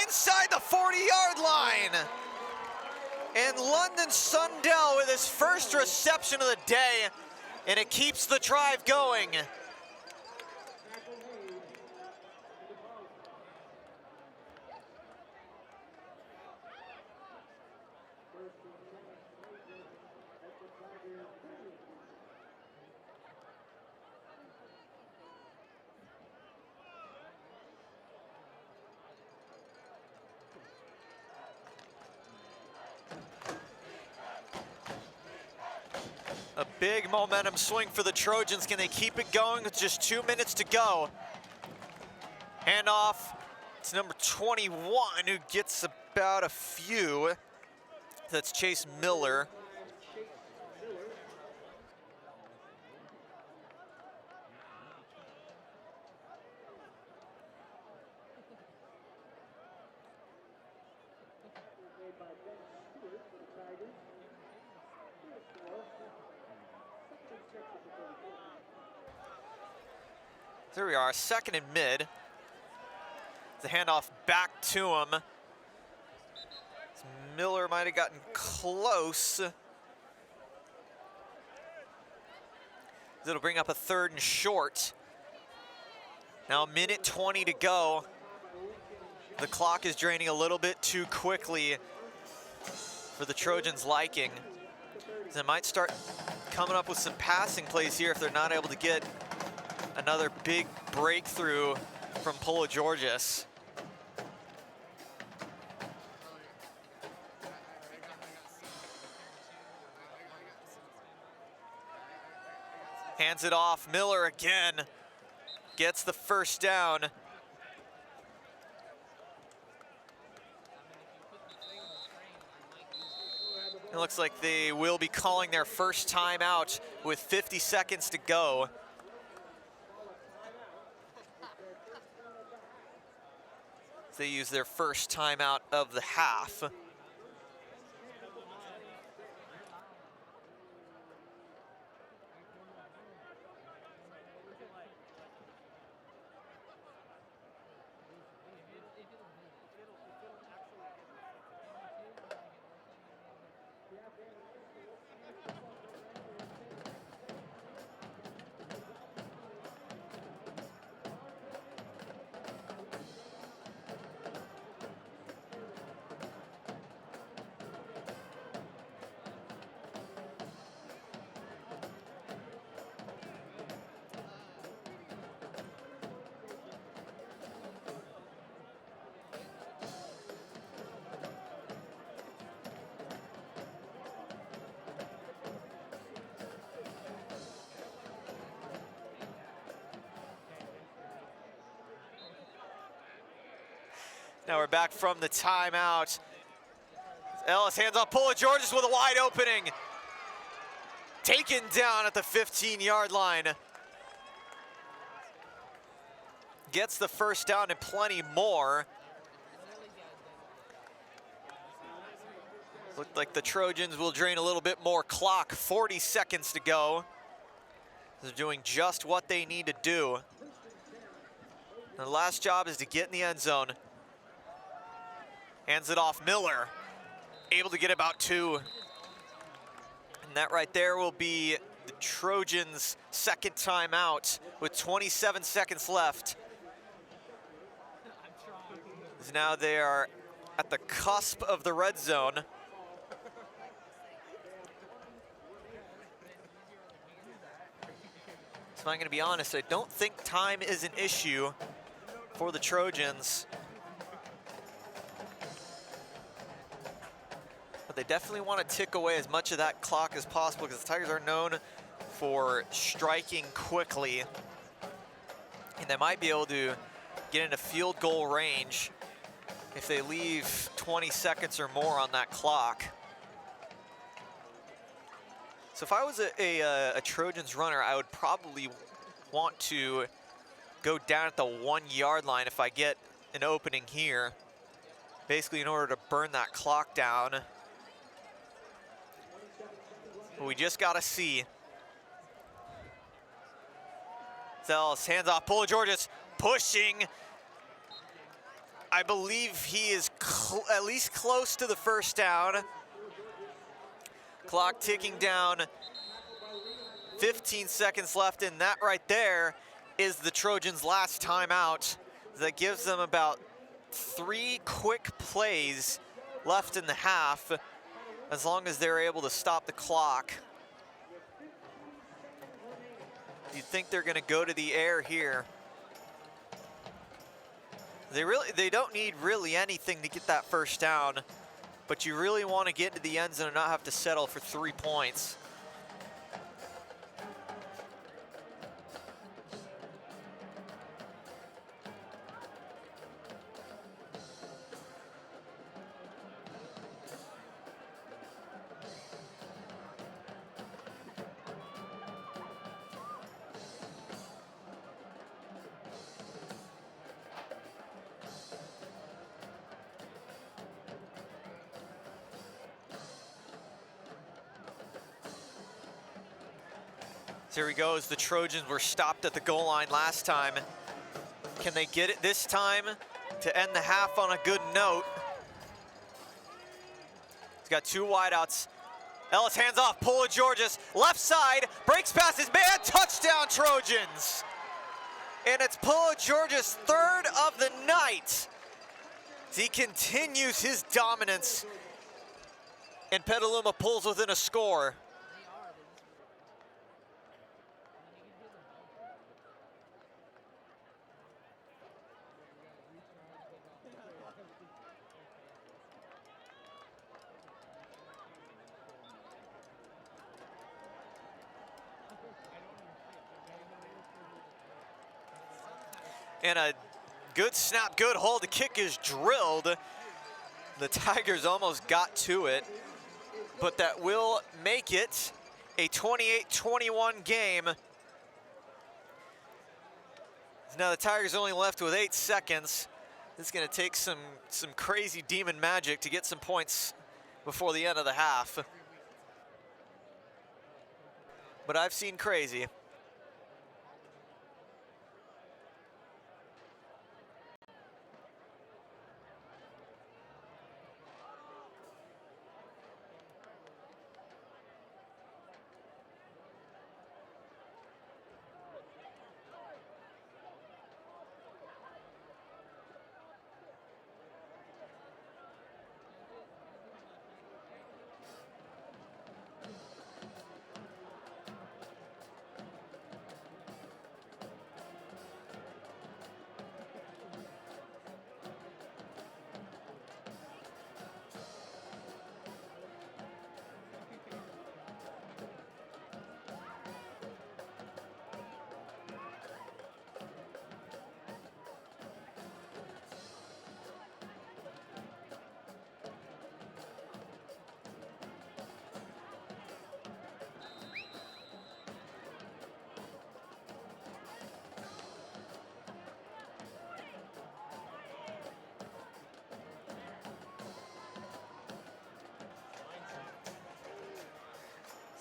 inside the 40-yard line. And London Sundell with his first reception of the day, and it keeps the drive going. A big momentum swing for the Trojans. Can they keep it going with just 2 minutes to go? Handoff to number 21, who gets about a few. That's Chase Miller. There we are, second and mid. The handoff back to him. Miller might have gotten close. It'll bring up a third and short. Now 1:20 to go. The clock is draining a little bit too quickly for the Trojans' liking. They might start coming up with some passing plays here if they're not able to get another big breakthrough from Polo Georges. Hands it off, Miller again. Gets the first down. It looks like they will be calling their first timeout with 50 seconds to go. They use their first timeout of the half. Now we're back from the timeout. Ellis hands off Polo Georges with a wide opening. Taken down at the 15-yard line. Gets the first down and plenty more. Looked like the Trojans will drain a little bit more clock. 40 seconds to go. They're doing just what they need to do. Their last job is to get in the end zone. Hands it off, Miller. Able to get about two. And that right there will be the Trojans' second timeout with 27 seconds left. As now they are at the cusp of the red zone. So I'm going to be honest, I don't think time is an issue for the Trojans. But they definitely want to tick away as much of that clock as possible because the Tigers are known for striking quickly. And they might be able to get into field goal range if they leave 20 seconds or more on that clock. So if I was a Trojans runner, I would probably want to go down at the 1 yard line if I get an opening here, basically in order to burn that clock down. But we just gotta see. Zells, hands off, Polo Georges pushing. I believe he is at least close to the first down. Clock ticking down, 15 seconds left, and that right there is the Trojans' last timeout. That gives them about 3 quick plays left in the half, as long as they're able to stop the clock. You'd think they're gonna go to the air here. They don't need really anything to get that first down, but you really want to get to the end zone and not have to settle for 3 points. So here he goes. The Trojans were stopped at the goal line last time. Can they get it this time to end the half on a good note? He's got 2 wideouts. Ellis hands off, Polo Georges, left side, breaks past his man, touchdown Trojans! And it's Polo Georges' 3rd of the night. As he continues his dominance, and Petaluma pulls within a score. And a good snap, good hold. The kick is drilled. The Tigers almost got to it, but that will make it a 28-21 game. Now the Tigers only left with 8 seconds. This is gonna take some crazy demon magic to get some points before the end of the half. But I've seen crazy.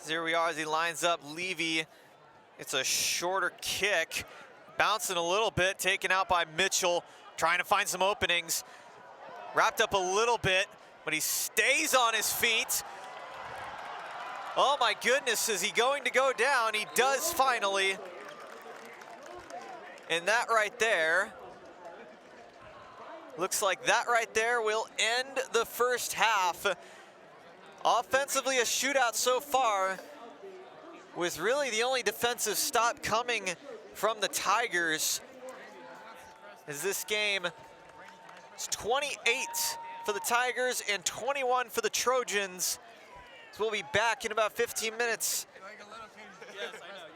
Here we are as he lines up Levy. It's a shorter kick, bouncing a little bit, taken out by Mitchell, trying to find some openings. Wrapped up a little bit, but he stays on his feet. Oh my goodness, is he going to go down? He does finally. And that right there, looks like that right there will end the first half. Offensively, a shootout so far, with really the only defensive stop coming from the Tigers. As this game is 28 for the Tigers and 21 for the Trojans. So we'll be back in about 15 minutes. Yes, I know.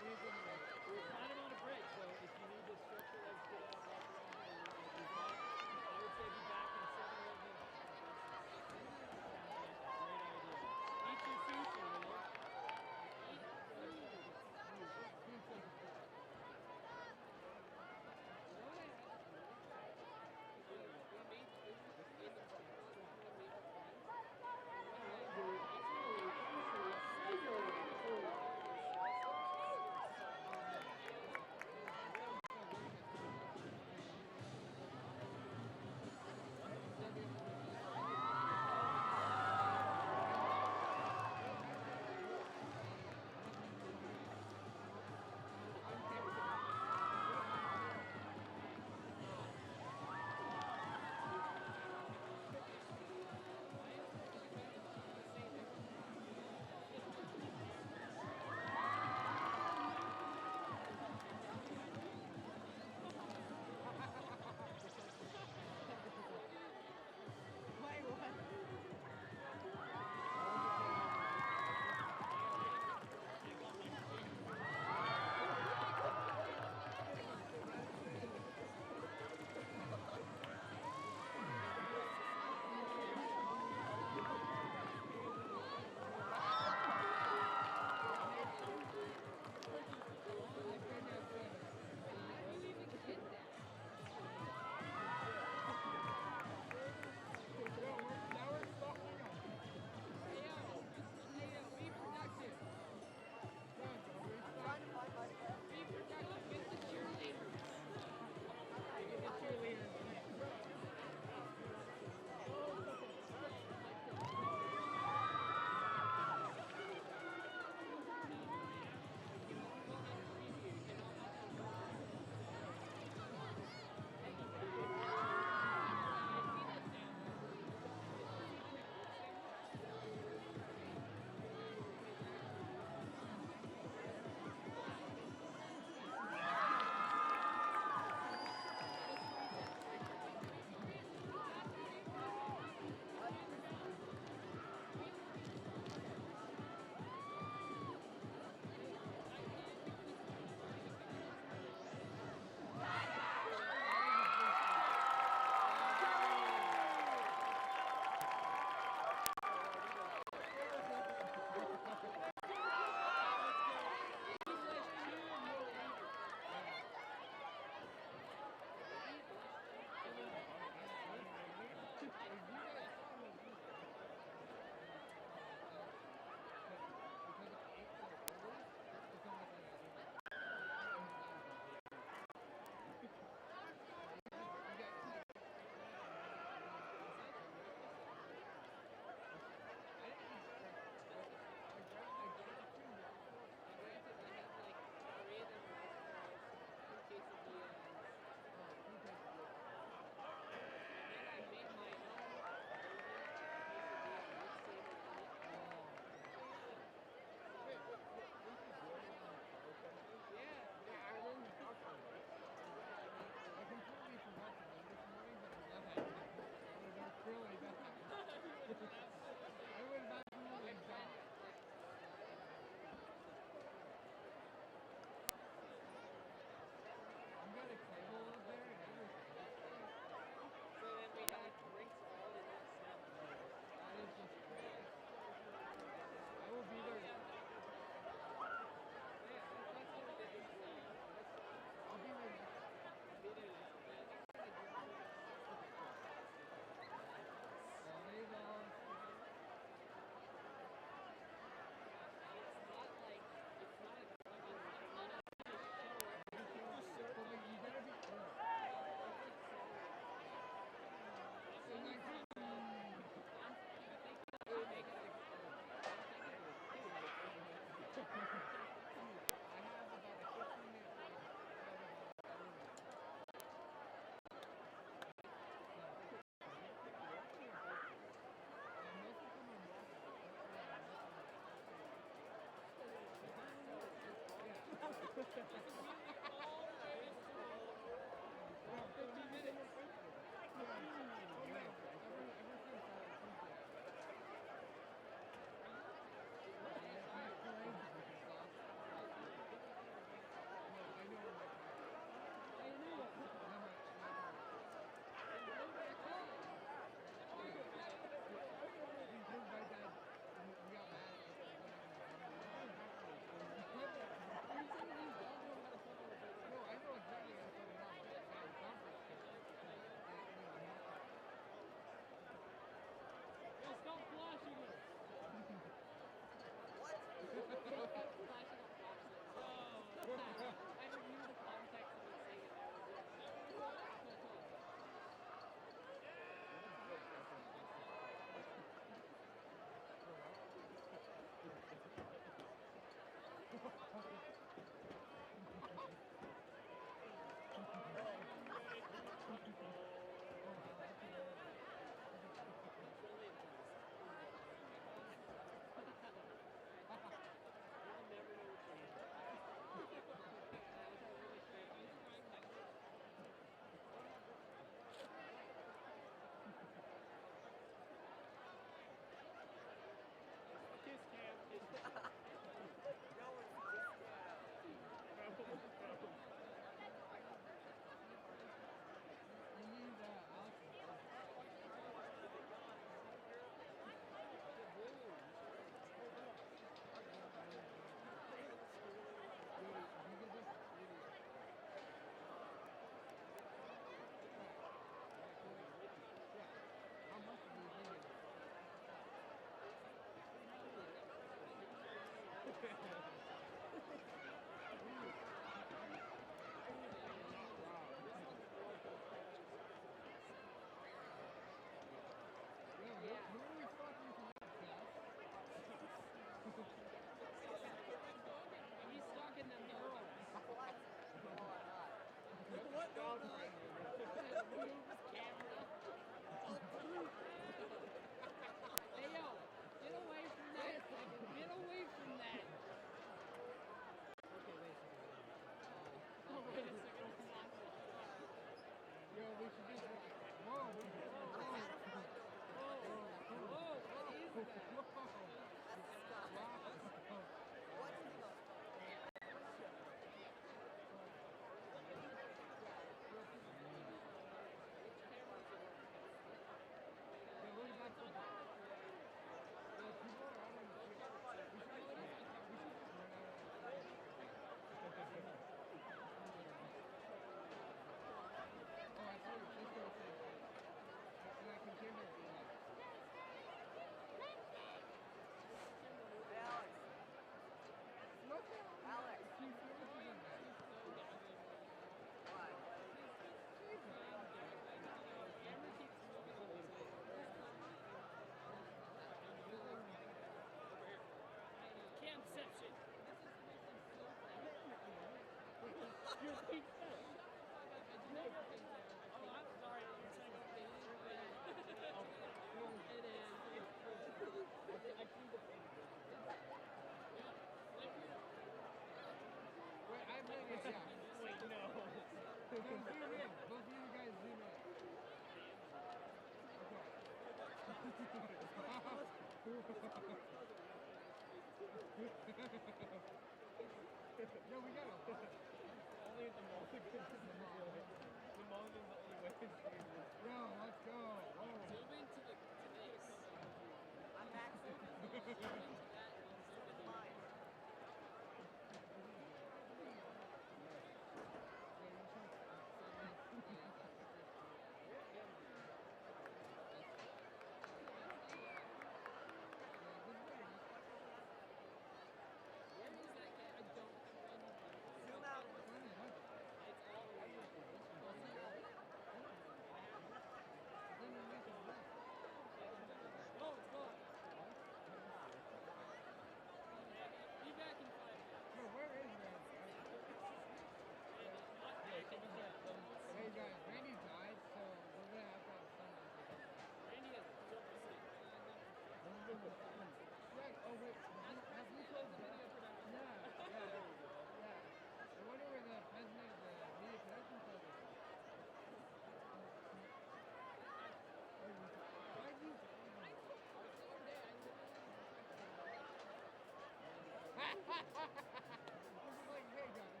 like, hey guys.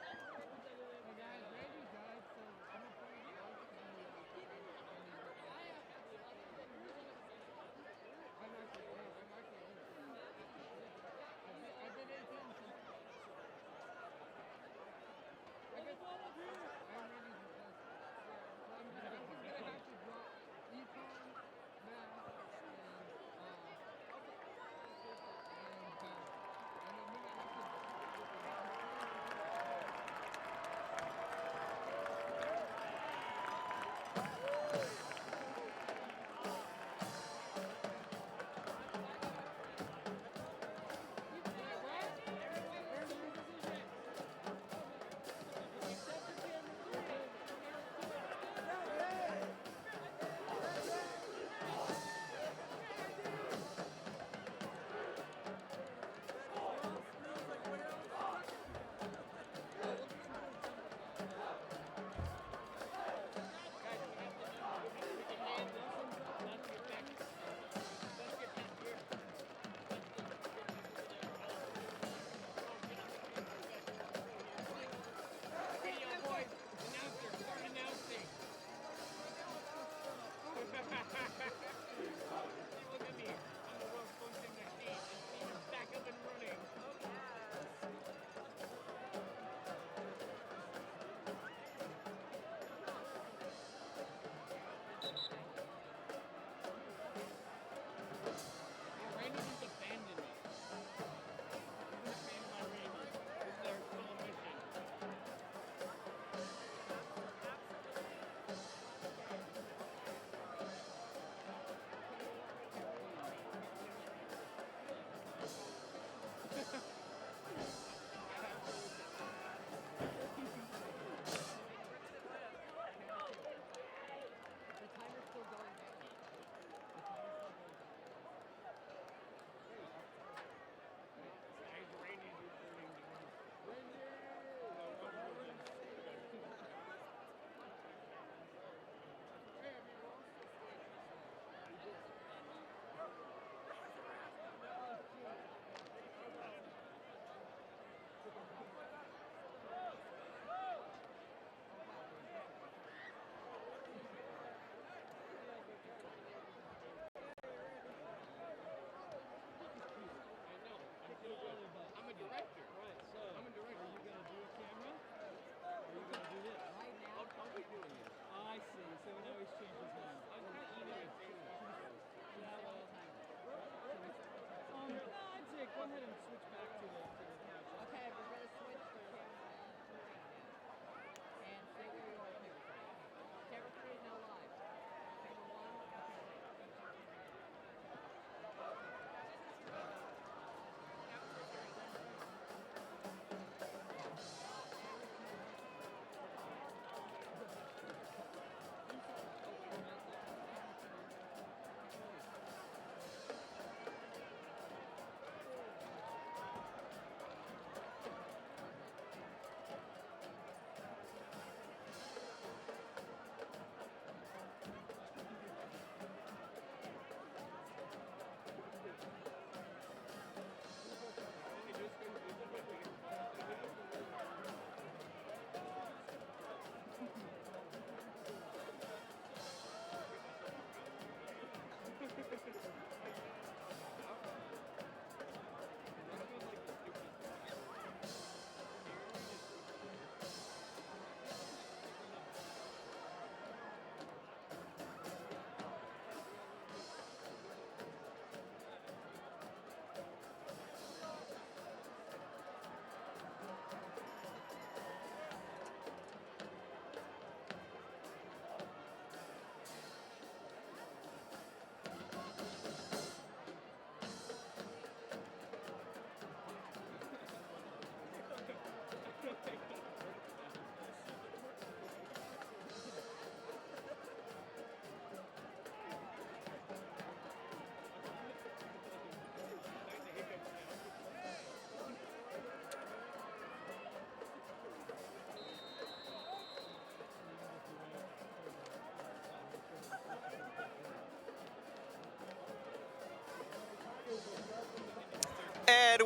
Hey guys, Randy died, so I'm gonna play golf. I'm actually old. I've been 18 since. I'm Randy's replacement. So I'm just gonna have to drop econ, math,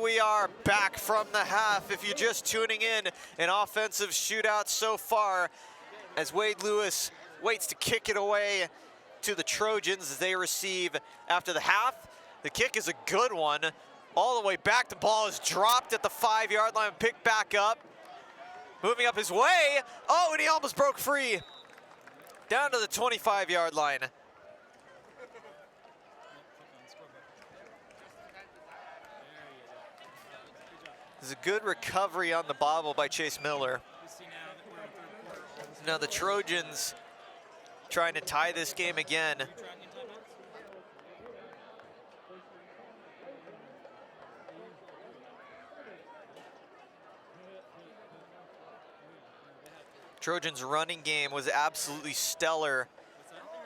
we are back from the half. If you're just tuning in, an offensive shootout so far as Wade Lewis waits to kick it away to the Trojans as they receive after the half. The kick is a good one. All the way back, the ball is dropped at the 5-yard line, picked back up. Moving up his way. Oh, and he almost broke free. Down to the 25-yard line. There's a good recovery on the bobble by Chase Miller. Now the Trojans trying to tie this game again. Trojans' running game was absolutely stellar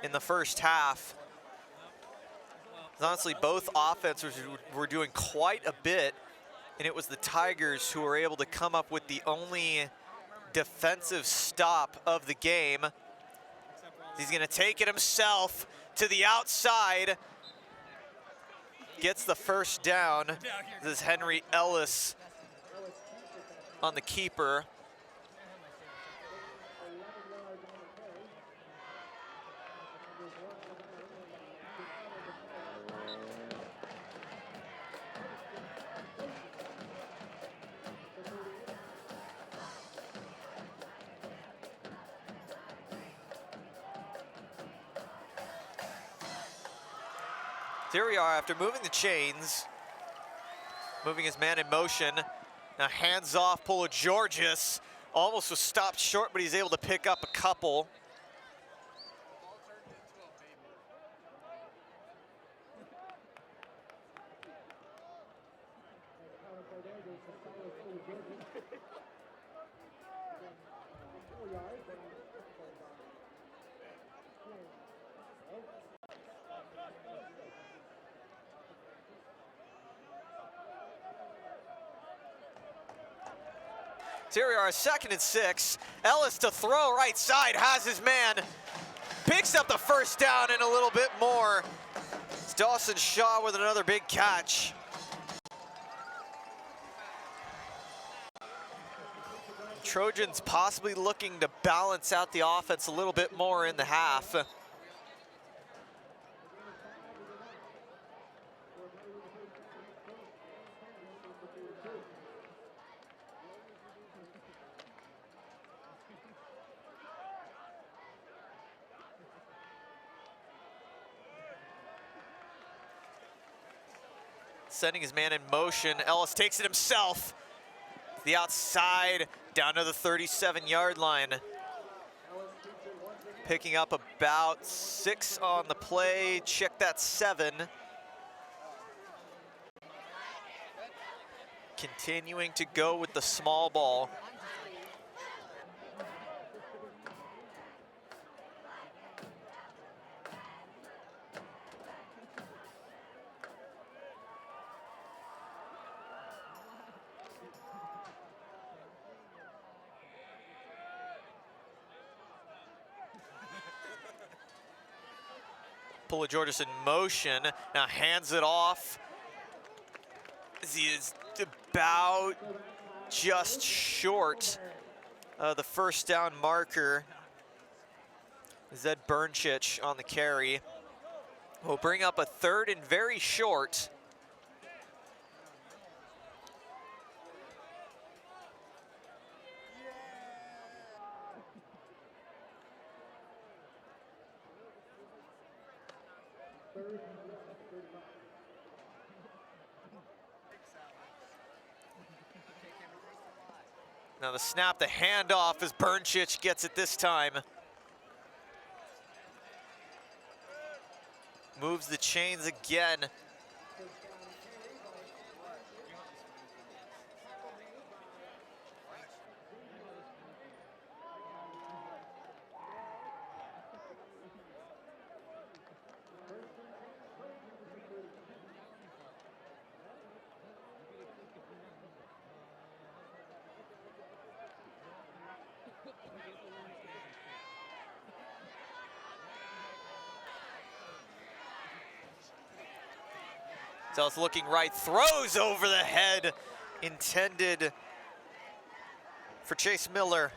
in the first half. Honestly, both offenses were doing quite a bit, and it was the Tigers who were able to come up with the only defensive stop of the game. He's gonna take it himself to the outside. Gets the first down. This is Henry Ellis on the keeper. Here we are after moving the chains, moving his man in motion. Now hands off, Georgius. Almost was stopped short, but he's able to pick up a couple. So here we are, 2nd and 6. Ellis to throw right side, has his man. Picks up the first down and a little bit more. It's Dawson Shaw with another big catch. Trojans possibly looking to balance out the offense a little bit more in the half. Sending his man in motion. Ellis takes it himself. The outside, down to the 37-yard line. Picking up about 6 on the play. Check that 7. Continuing to go with the small ball. Georgius in motion, now hands it off. He is about just short of the first down marker. Zed Bernchich on the carry. Will bring up a 3rd and very short. Now the snap, the handoff as Bernchich gets it this time. Moves the chains again. Stealth looking right, throws over the head, intended for Chase Miller.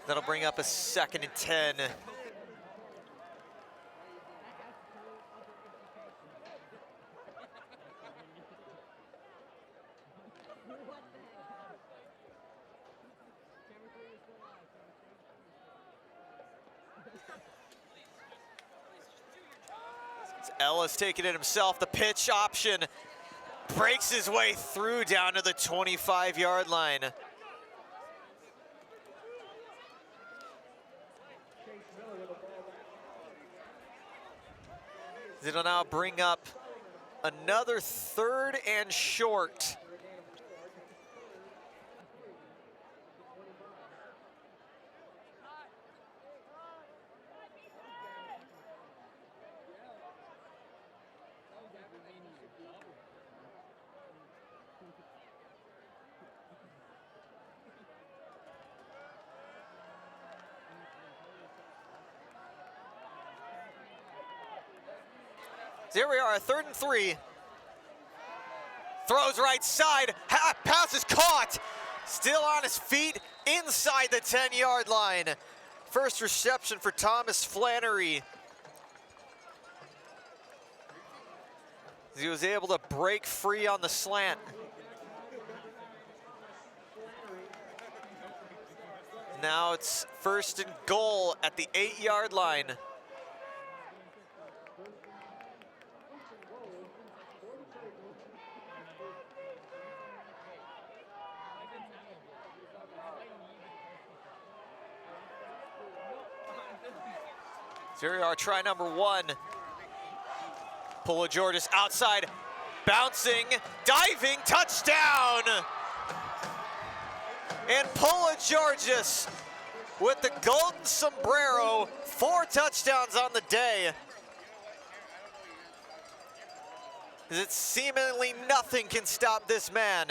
That'll bring up a 2nd and 10. Ellis taking it himself. The pitch option breaks his way through down to the 25-yard line. It'll now bring up another 3rd and short. Here we are, 3rd and 3. Throws right side, pass is caught. Still on his feet, inside the 10-yard line. First reception for Thomas Flannery. He was able to break free on the slant. Now it's 1st and goal at the 8-yard line. So here we are, try number 1. Pula Georges outside, bouncing, diving, touchdown! And Pula Georges with the golden sombrero, 4 touchdowns on the day. It's seemingly nothing can stop this man.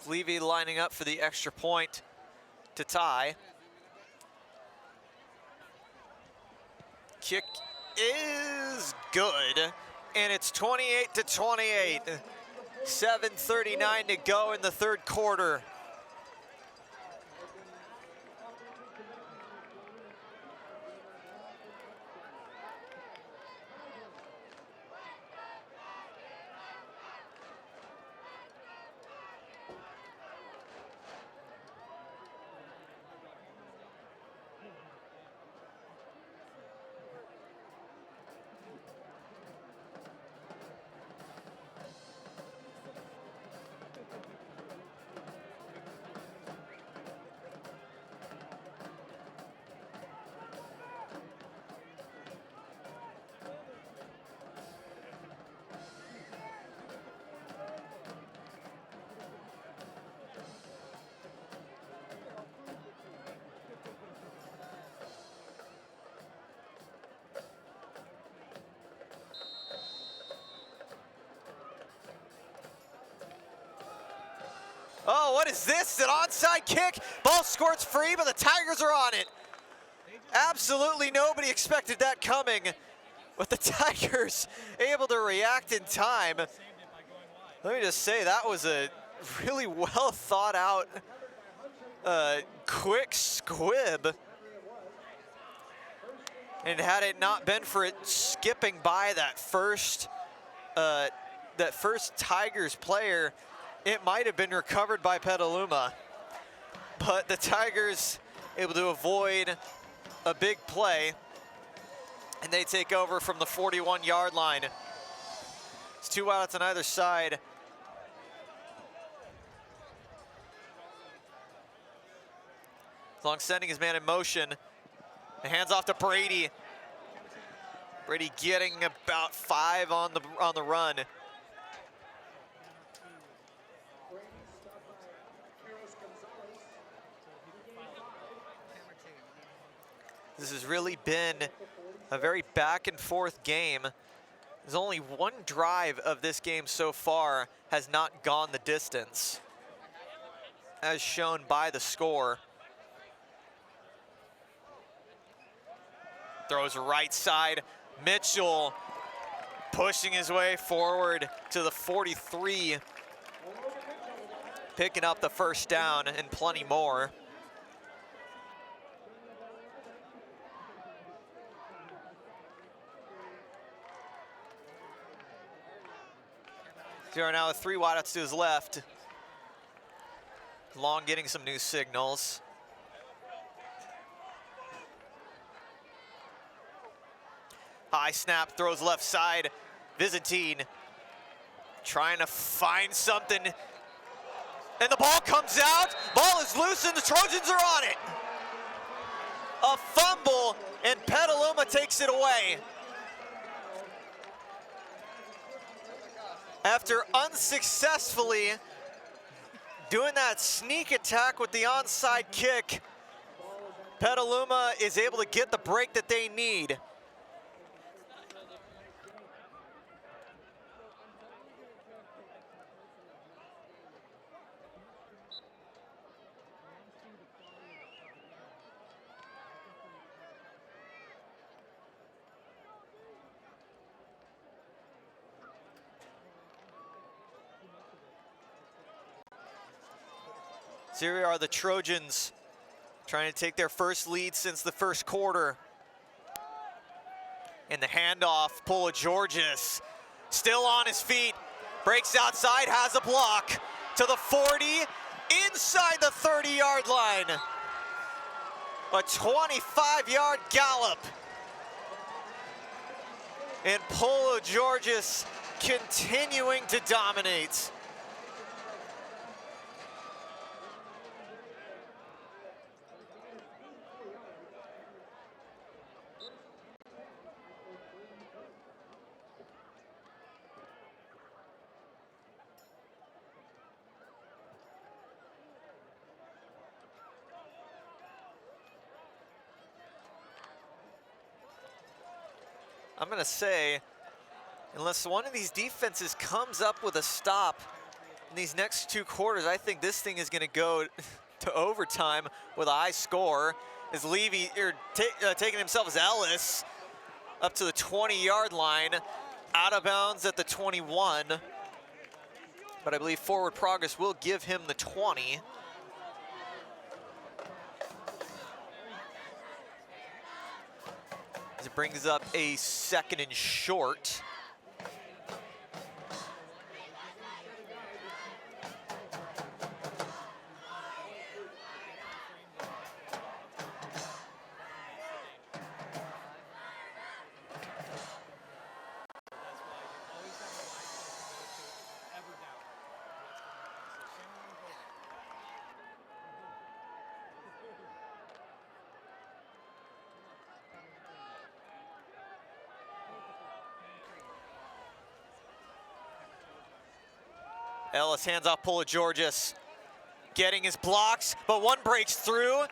Levy lining up for the extra point to tie. Kick is good, and it's 28-28. 7:39 to go in the 3rd quarter. Oh, what is this? An onside kick. Ball squirts free, but the Tigers are on it. Absolutely nobody expected that coming, but the Tigers able to react in time. Let me just say, that was a really well thought out, quick squib. And had it not been for it skipping by that first Tigers player, it might have been recovered by Petaluma. But the Tigers able to avoid a big play, and they take over from the 41-yard line. It's 2 outs on either side. Long sending his man in motion. The hands off to Brady. Brady getting about 5 on the run. This has really been a very back and forth game. There's only one drive of this game so far has not gone the distance, as shown by the score. Throws right side. Mitchell pushing his way forward to the 43, picking up the first down and plenty more. Zero now with 3 wideouts to his left. Long getting some new signals. High snap, throws left side. Byzantine trying to find something. And the ball comes out. Ball is loose and the Trojans are on it. A fumble and Petaluma takes it away. After unsuccessfully doing that sneak attack with the onside kick, Petaluma is able to get the break that they need. So here are the Trojans trying to take their first lead since the first quarter. And the handoff, Georgis still on his feet, breaks outside, has a block to the 40, inside the 30-yard line. A 25-yard gallop. And Georgis continuing to dominate. I'm gonna say, unless one of these defenses comes up with a stop in these next 2 quarters, I think this thing is gonna go to overtime with a high score. As Levy, taking himself as Ellis up to the 20-yard line, out of bounds at the 21. But I believe forward progress will give him the 20. It brings up a 2nd and short. Ellis hands off Georgis, getting his blocks, but one breaks through,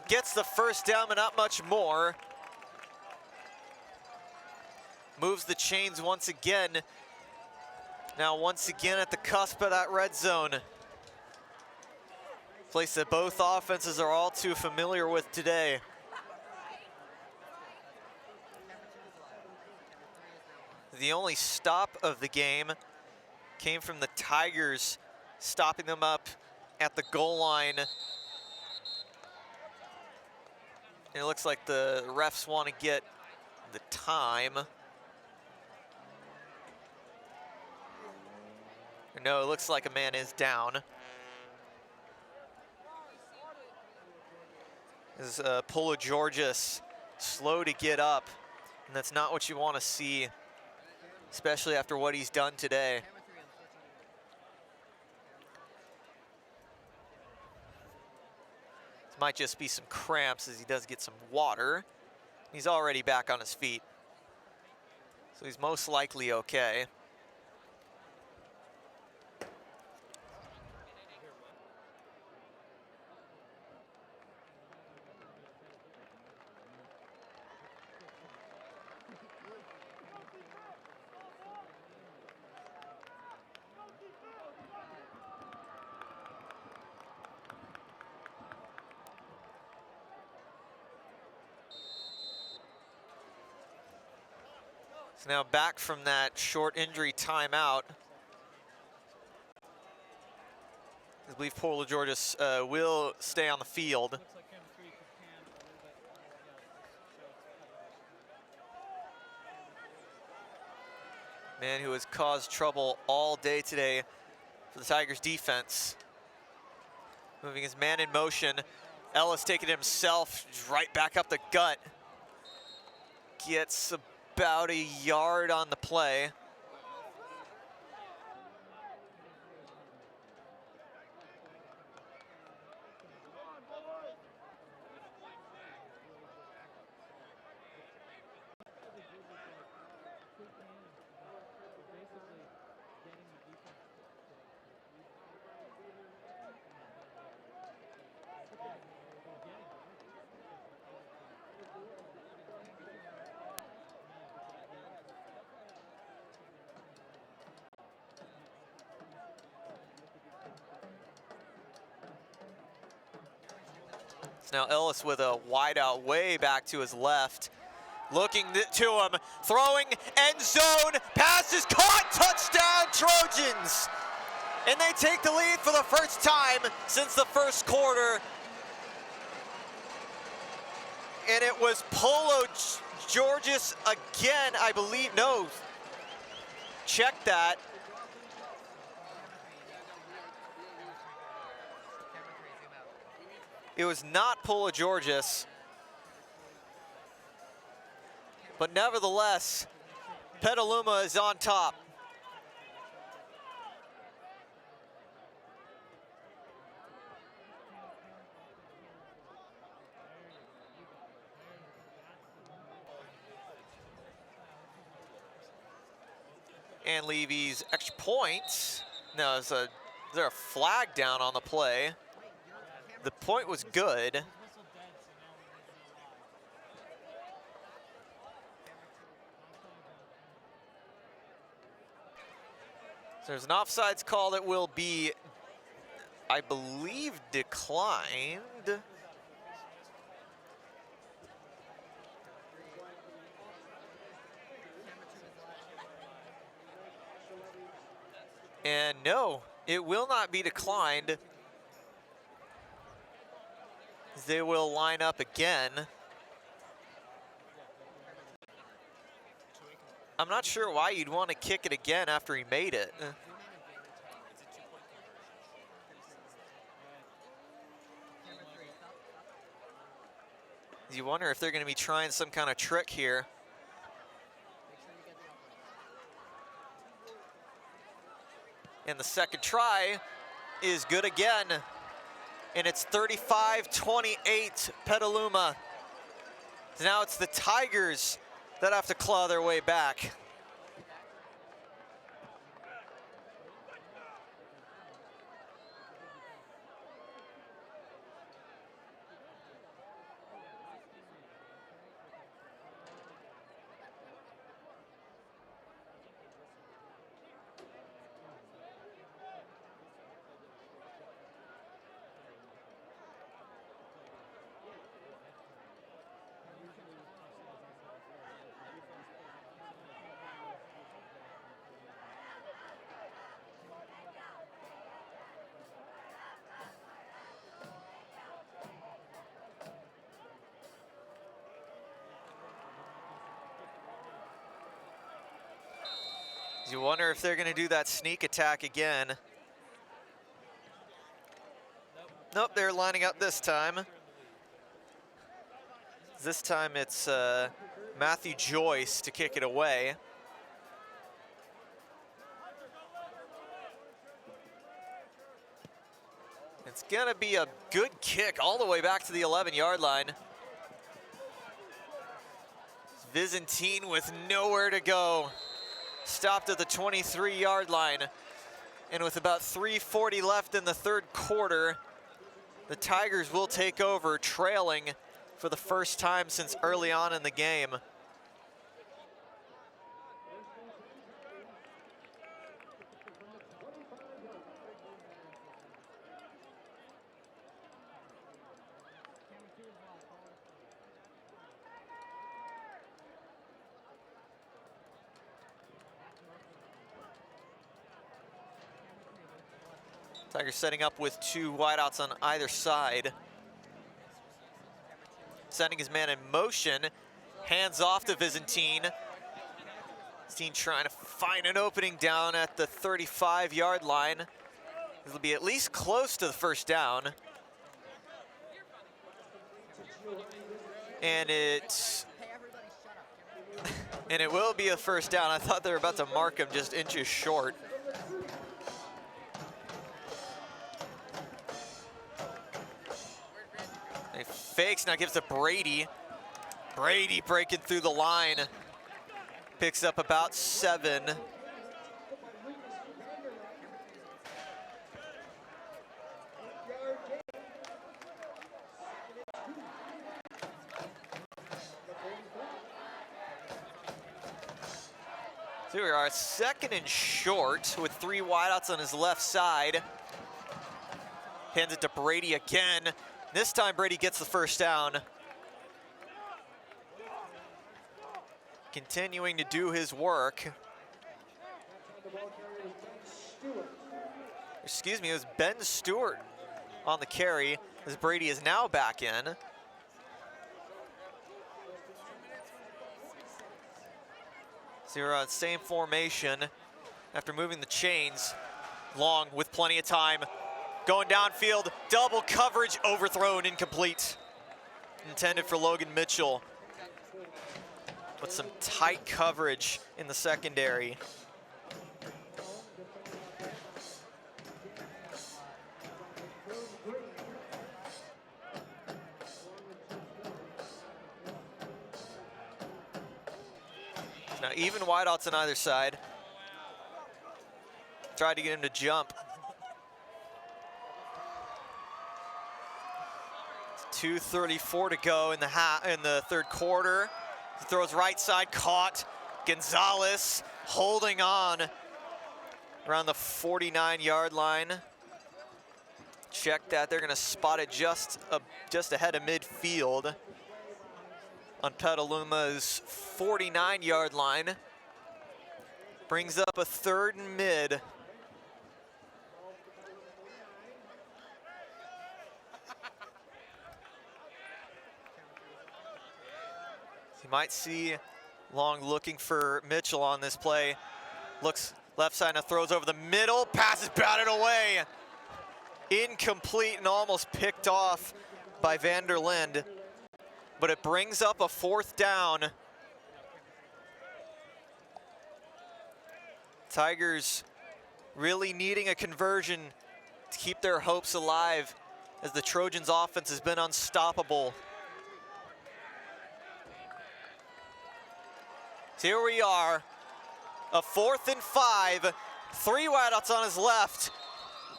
gets the first down, but not much more. Moves the chains once again. Now once again at the cusp of that red zone. Place that both offenses are all too familiar with today. The only stop of the game came from the Tigers, stopping them up at the goal line. And it looks like the refs want to get the time. No, it looks like a man is down. This is Georgis, slow to get up, and that's not what you want to see, especially after what he's done today. Might just be some cramps as he does get some water. He's already back on his feet, so he's most likely okay. So now back from that short injury timeout. I believe Polo Georges will stay on the field. Looks like chemistry could pan a little bit. Man who has caused trouble all day today for the Tigers defense. Moving his man in motion. Ellis taking it himself right back up the gut. Gets about a yard on the play. Now Ellis with a wide out way back to his left. Looking to him, throwing, end zone, pass is caught, touchdown Trojans! And they take the lead for the first time since the first quarter. And it was Polo Georges again, I believe, no, check that. It was not Polo Georges, but nevertheless, Petaluma is on top. And Levy's extra point. No, is there a flag down on the play? The point was good. So there's an offsides call that will be, I believe, declined. And no, it will not be declined. They will line up again. I'm not sure why you'd want to kick it again after he made it. You wonder if they're going to be trying some kind of trick here. And the second try is good again. And it's 35-28 Petaluma. Now it's the Tigers that have to claw their way back. You wonder if they're going to do that sneak attack again. Nope, they're lining up this time. This time it's Matthew Joyce to kick it away. It's going to be a good kick all the way back to the 11-yard line. Byzantine with nowhere to go. Stopped at the 23-yard line. And with about 3:40 left in the third quarter, the Tigers will take over, trailing for the first time since early on in the game. Tigers setting up with 2 wideouts on either side. Sending his man in motion. Hands off to Byzantine. Byzantine trying to find an opening down at the 35-yard line. It'll be at least close to the first down. And it will be a first down. I thought they were about to mark him just inches short. He fakes, now gives to Brady. Brady breaking through the line. Picks up about 7. So here we are, 2nd and short with 3 wideouts on his left side. Hands it to Brady again. This time Brady gets the first down. Continuing to do his work. Excuse me, it was Ben Stewart on the carry as Brady is now back in. So we're on same formation after moving the chains. Long with plenty of time. Going downfield, double coverage, overthrown, incomplete. Intended for Logan Mitchell. With some tight coverage in the secondary. Now even wideouts on either side. Tried to get him to jump. 2:34 to go in the third quarter. He throws right side, caught. Gonzalez holding on around the 49-yard line. Check that, they're gonna spot it just ahead of midfield on Petaluma's 49-yard line. Brings up a 3rd and mid. You might see Long looking for Mitchell on this play. Looks left side and throws over the middle. Pass is batted away. Incomplete and almost picked off by Vanderlind. But it brings up a 4th down. Tigers really needing a conversion to keep their hopes alive as the Trojans offense has been unstoppable. So here we are, a 4th and 5, 3 wideouts on his left,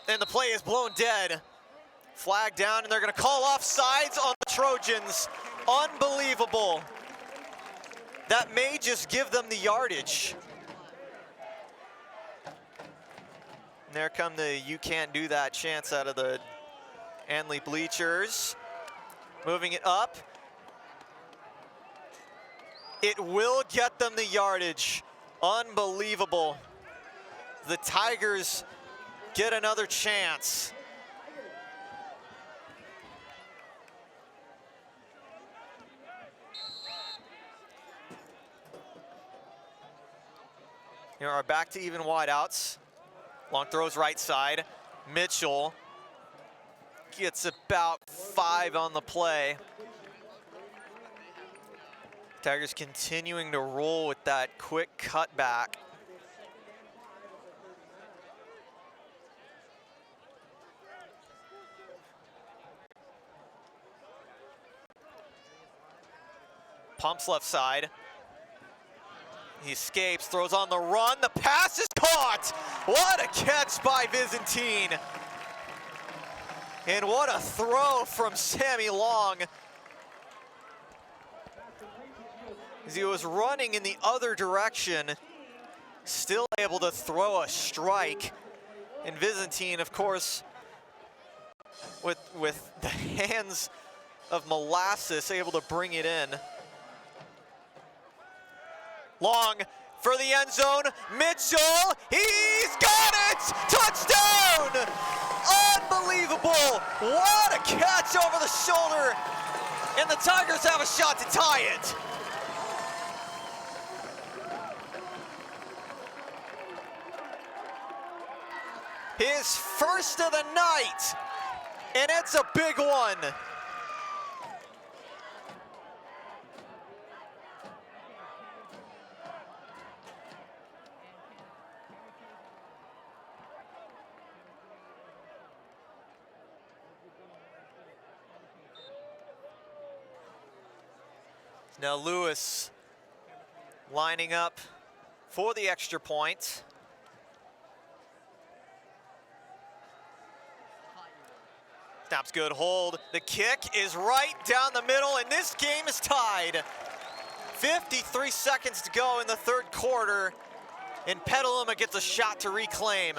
and the play is blown dead. Flag down, and they're gonna call offsides on the Trojans. Unbelievable. That may just give them the yardage. And there come the "you can't do that" chants out of the Anley bleachers. Moving it up. It will get them the yardage. Unbelievable. The Tigers get another chance. Here are back to even wideouts. Long throws right side. Mitchell gets about 5 on the play. Tigers continuing to roll with that quick cutback. Pumps left side. He escapes, throws on the run. The pass is caught. What a catch by Byzantine. And what a throw from Sammy Long. As he was running in the other direction, still able to throw a strike. And Byzantine, of course, with the hands of molasses, able to bring it in. Long for the end zone, Mitchell, he's got it! Touchdown! Bull, what a catch over the shoulder, and the Tigers have a shot to tie it. His first of the night, and it's a big one. Now Lewis lining up for the extra point. Snap's good hold. The kick is right down the middle, and this game is tied. 53 seconds to go in the third quarter, and Petaluma gets a shot to reclaim.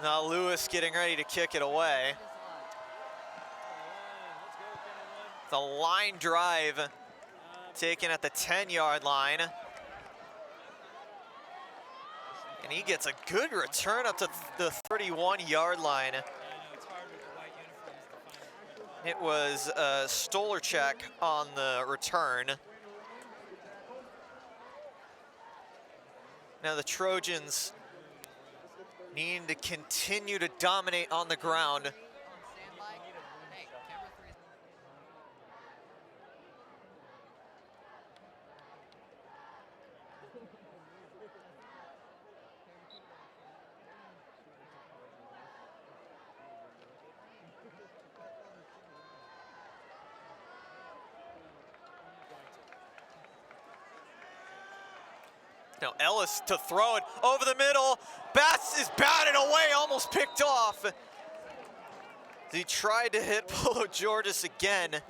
Now Lewis getting ready to kick it away. The line drive taken at the 10-yard line. And he gets a good return up to the 31-yard line. It was Stolarchek on the return. Now the Trojans needing to continue to dominate on the ground. Now Ellis to throw it over the middle. Bass is batted away, almost picked off. He tried to hit Polo Georges again. And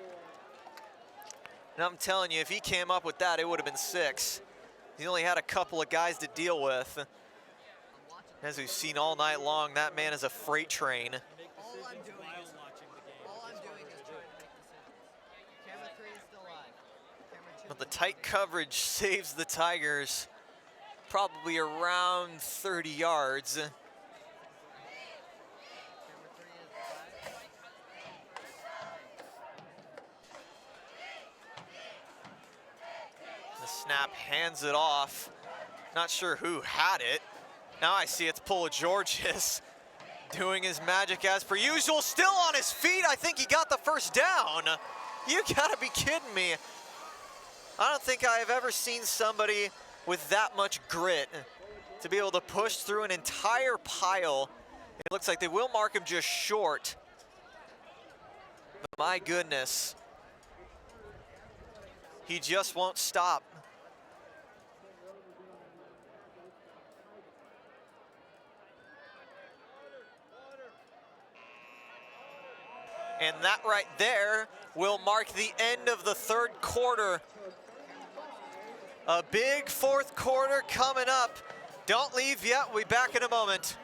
I'm telling you, if he came up with that, it would have been 6. He only had a couple of guys to deal with. As we've seen all night long, that man is a freight train. All I'm doing is trying to make decisions. Camera 3 is still live. Camera 2. But the tight coverage saves the Tigers probably around 30 yards. Camera 3 is live. The snap hands it off. Not sure who had it. Now I see it's Polo Georges doing his magic as per usual. Still on his feet. I think he got the first down. You gotta be kidding me. I don't think I have ever seen somebody with that much grit to be able to push through an entire pile. It looks like they will mark him just short. But my goodness, he just won't stop. And that right there will mark the end of the third quarter. A big fourth quarter coming up. Don't leave yet, we'll be back in a moment.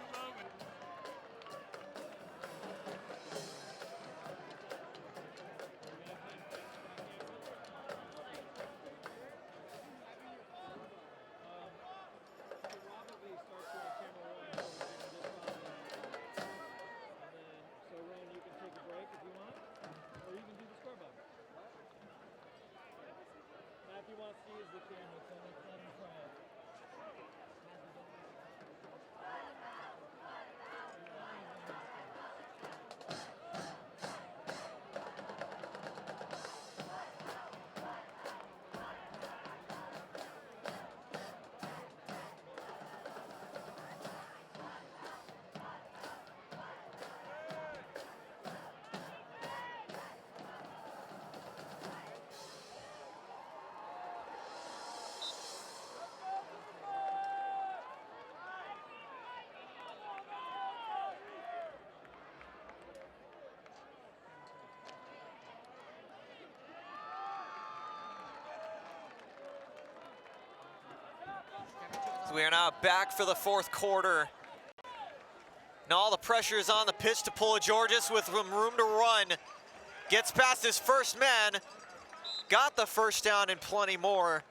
So we are now back for the fourth quarter. Now all the pressure is on the pitch to pull a Georges with some room to run. Gets past his first man. Got the first down and plenty more.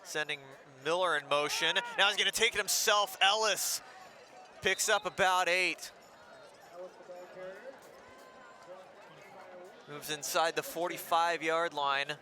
Sending Miller in motion. Now he's gonna take it himself. Ellis picks up about 8. Moves inside the 45-yard line.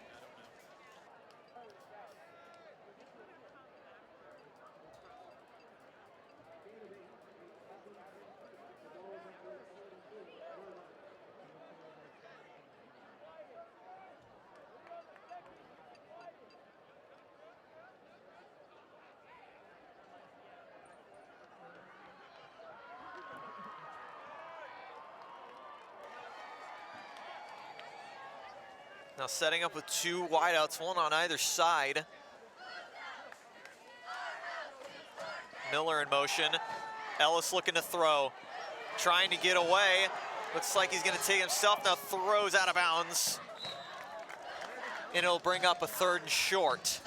Now setting up with 2 wideouts, one on either side. Miller in motion. Ellis looking to throw. Trying to get away. Looks like he's gonna take himself, now throws out of bounds. And it'll bring up a 3rd and short.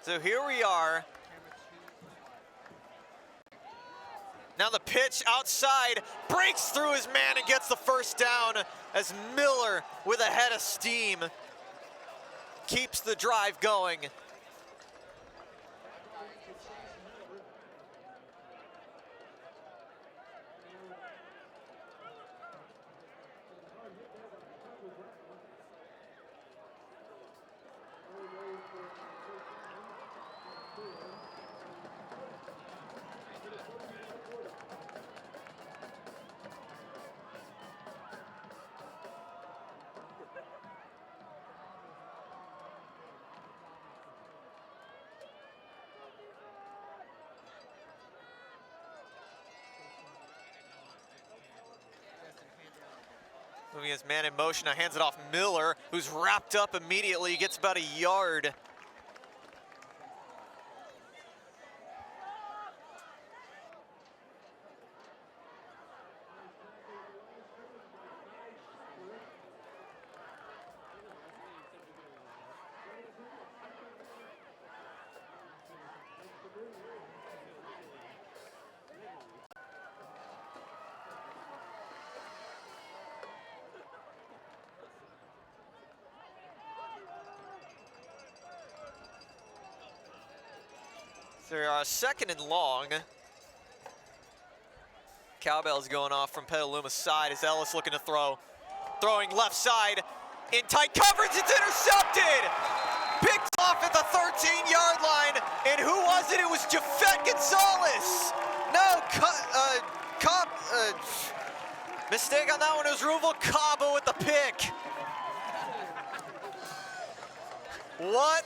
So here we are. Now the pitch outside, breaks through his man and gets the first down as Miller with a head of steam keeps the drive going. Moving his man in motion, now hands it off Miller, who's wrapped up immediately, gets about a yard. They're 2nd and long. Cowbell's going off from Petaluma's side as Ellis looking to throw. Throwing left side, in tight coverage, it's intercepted! Picked off at the 13-yard line, and who was it? It was Jafet Gonzalez! No, mistake on that one, it was Ruvel Cabo with the pick. What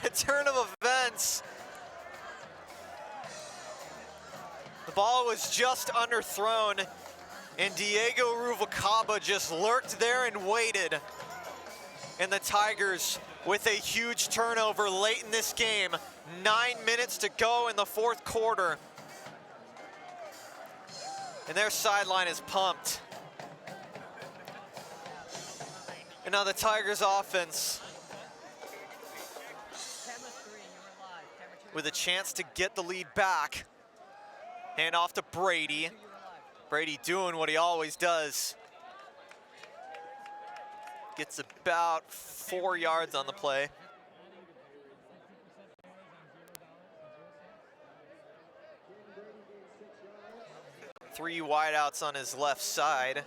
a turn of events. The ball was just underthrown, and Diego Ruvalcaba just lurked there and waited. And the Tigers with a huge turnover late in this game. 9 minutes to go in the 4th quarter. And their sideline is pumped. And now the Tigers offense with a chance to get the lead back. Hand off to Brady. Brady doing what he always does. Gets about 4 yards on the play. 3 wideouts on his left side.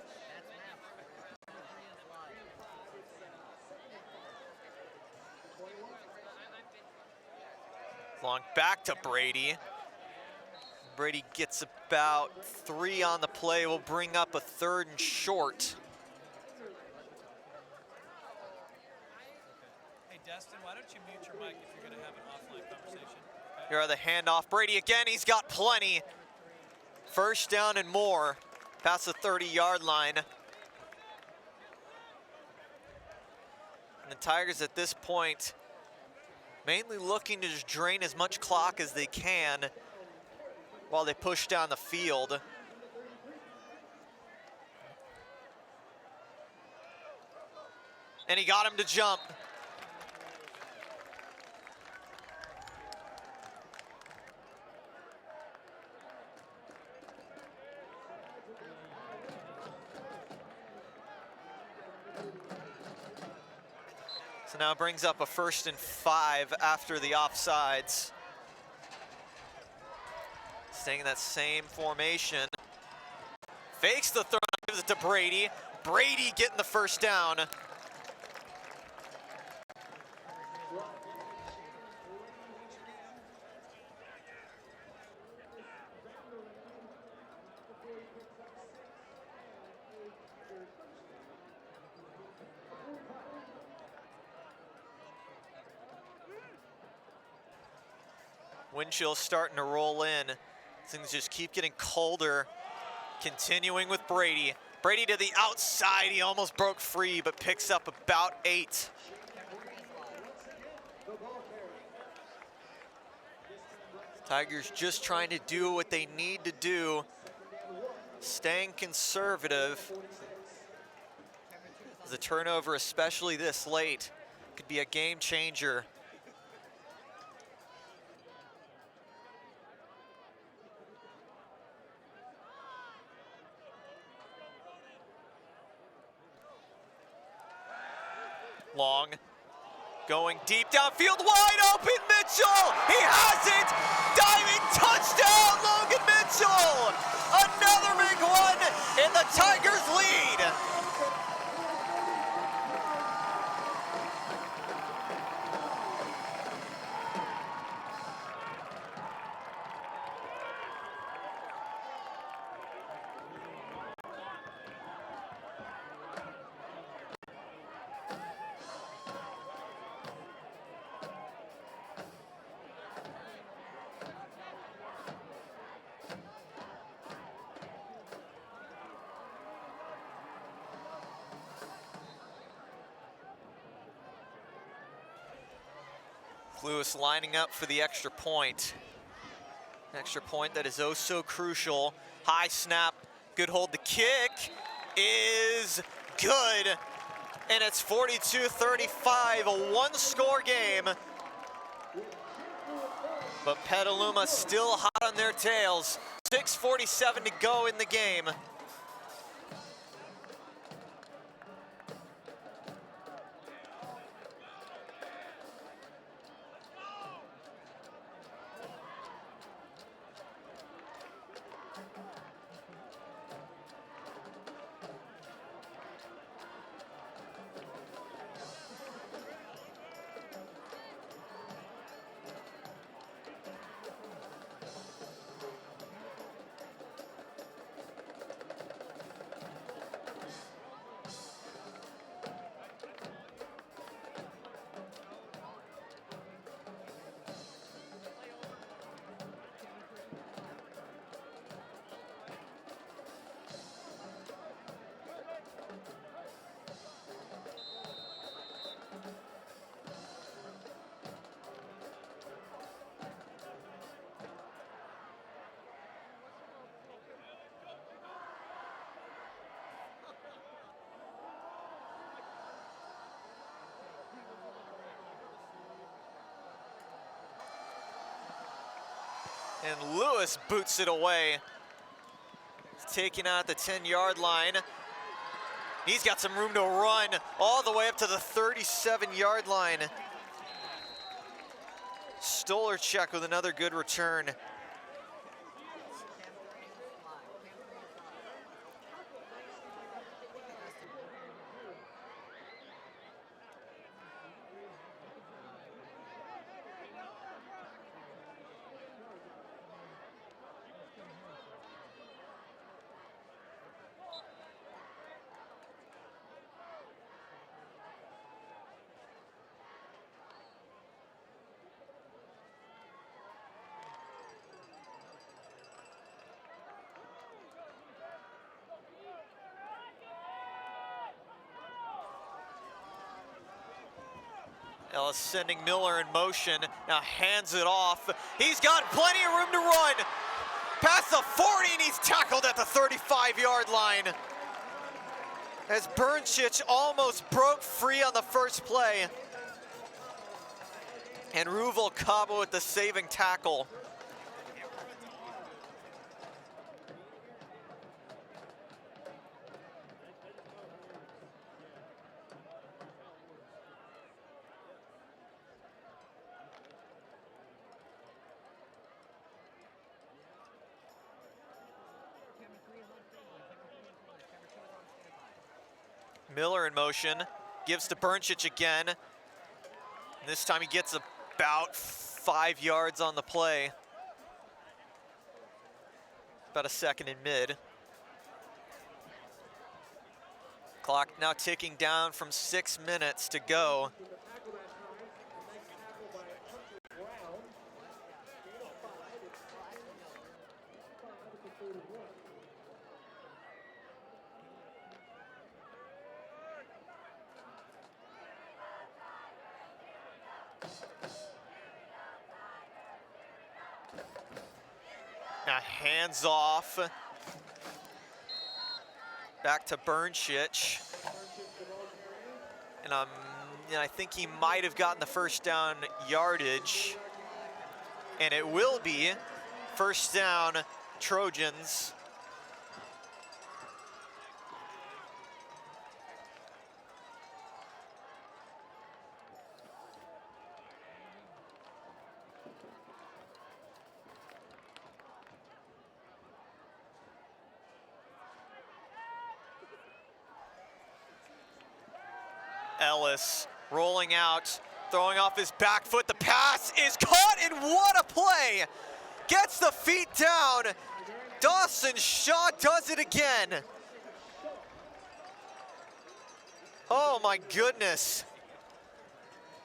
Long back to Brady. Brady gets about 3 on the play. Will bring up a 3rd and short. Hey, Destin, why don't you mute your mic if you're going to have an offline conversation? Okay? Here are the handoff. Brady again, he's got plenty. 1st down and more, past the 30-yard line. And the Tigers at this point, mainly looking to just drain as much clock as they can while they push down the field. And he got him to jump. So now it brings up a 1st and 5 after the offsides. Staying in that same formation. Fakes the throw, gives it to Brady. Brady getting the 1st down. Wind chill starting to roll in. Things just keep getting colder. Continuing with Brady. Brady to the outside. He almost broke free, but picks up about 8. Tigers just trying to do what they need to do. Staying conservative. The turnover, especially this late, could be a game changer. Long, going deep downfield, wide open, Mitchell! He has it! Diving touchdown, Logan Mitchell! Another big one, and the Tigers lead! Lewis lining up for the extra point. Extra point that is oh so crucial. High snap, good hold. The kick is good. And it's 42-35, a 1-score game. But Petaluma still hot on their tails. 6:47 to go in the game. And Lewis boots it away. He's taking out the 10-yard line. He's got some room to run all the way up to the 37-yard line. Stolarczyk with another good return. Ellis sending Miller in motion, now hands it off. He's got plenty of room to run. Past the 40, and he's tackled at the 35-yard line. As Bernchich almost broke free on the first play. And Ruvalcaba with the saving tackle. Miller in motion, gives to Bernchich again. And this time he gets about 5 yards on the play. About a second and mid. Clock now ticking down from 6 minutes to go. Now hands off. Back to Bernchich. And I think he might have gotten the first down yardage. And it will be first down Trojans. Ellis rolling out, throwing off his back foot. The pass is caught, and what a play! Gets the feet down. Dawson Shaw does it again. Oh my goodness.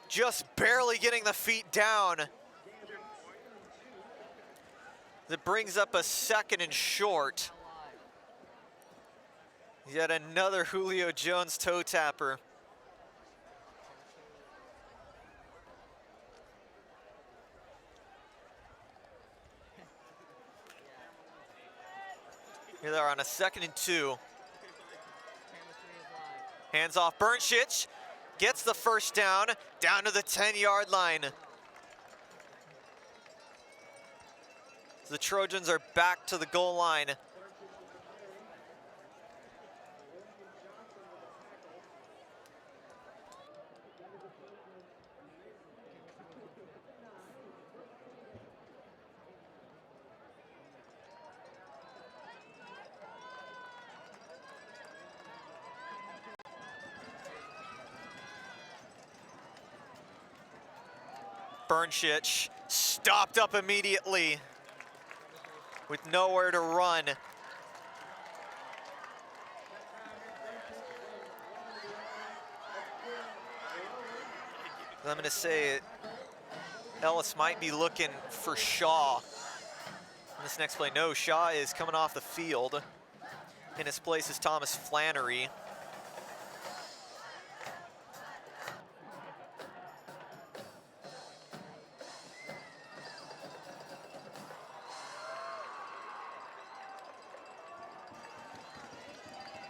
Just barely getting the feet down. That brings up a second and short. Yet another Julio Jones toe tapper. Here they are on a 2nd and 2. Hands off Bernchich, gets the first down to the 10-yard line. The Trojans are back to the goal line. Bernchich stopped up immediately with nowhere to run. I'm going to say Ellis might be looking for Shaw in this next play. No, Shaw is coming off the field. In his place is Thomas Flannery.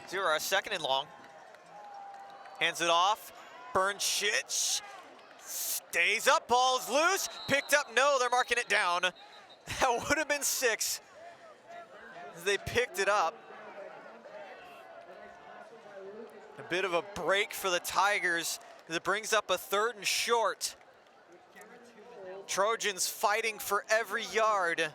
Zero, a 2nd and long. Hands it off. Bernchich stays up, ball's loose. Picked up, no, they're marking it down. That would have been 6. They picked it up. A bit of a break for the Tigers as it brings up a 3rd and short. Trojans fighting for every yard.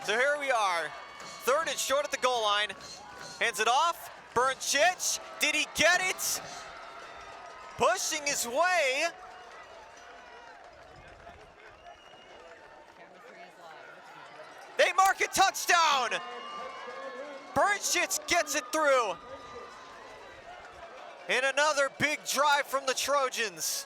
So here we are, 3rd and short at the goal line. Hands it off, Bernchich, did he get it? Pushing his way. They mark a touchdown. Bernschitz gets it through. And another big drive from the Trojans.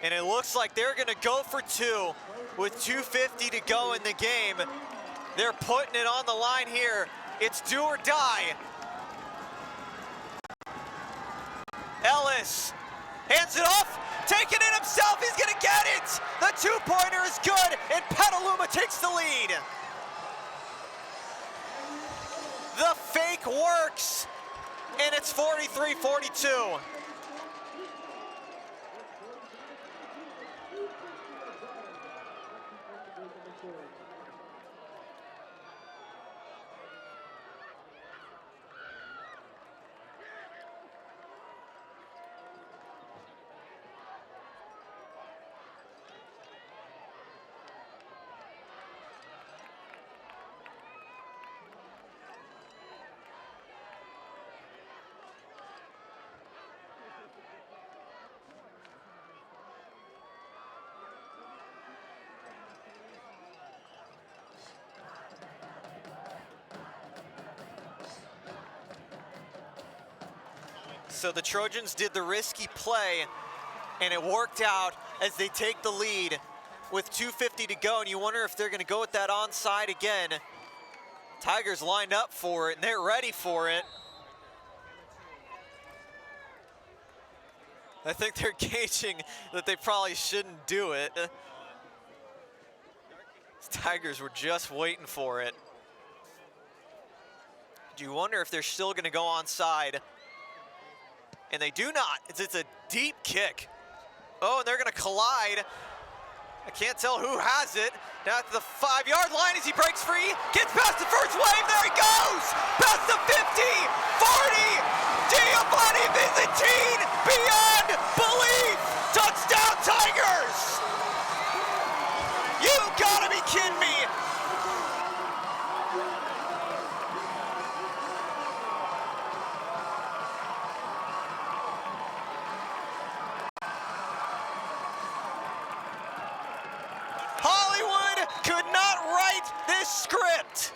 And it looks like they're gonna go for two with 2:50 to go in the game. They're putting it on the line here. It's do or die. Ellis hands it off, taking it himself, he's gonna get it! The two-pointer is good, and Petaluma takes the lead. The fake works, and it's 43-42. So the Trojans did the risky play, and it worked out as they take the lead with 2:50 to go, and you wonder if they're gonna go with that onside again. Tigers lined up for it, and they're ready for it. I think they're gauging that they probably shouldn't do it. The Tigers were just waiting for it. Do you wonder if they're still gonna go onside? And they do not. It's a deep kick. Oh, and they're gonna collide. I can't tell who has it. Now to the 5-yard line as he breaks free. Gets past the first wave, there he goes! Past the 50, 40, Giovanni Vizzentine, beyond belief! Touchdown Tigers! You gotta be kidding me! Hollywood could not write this script.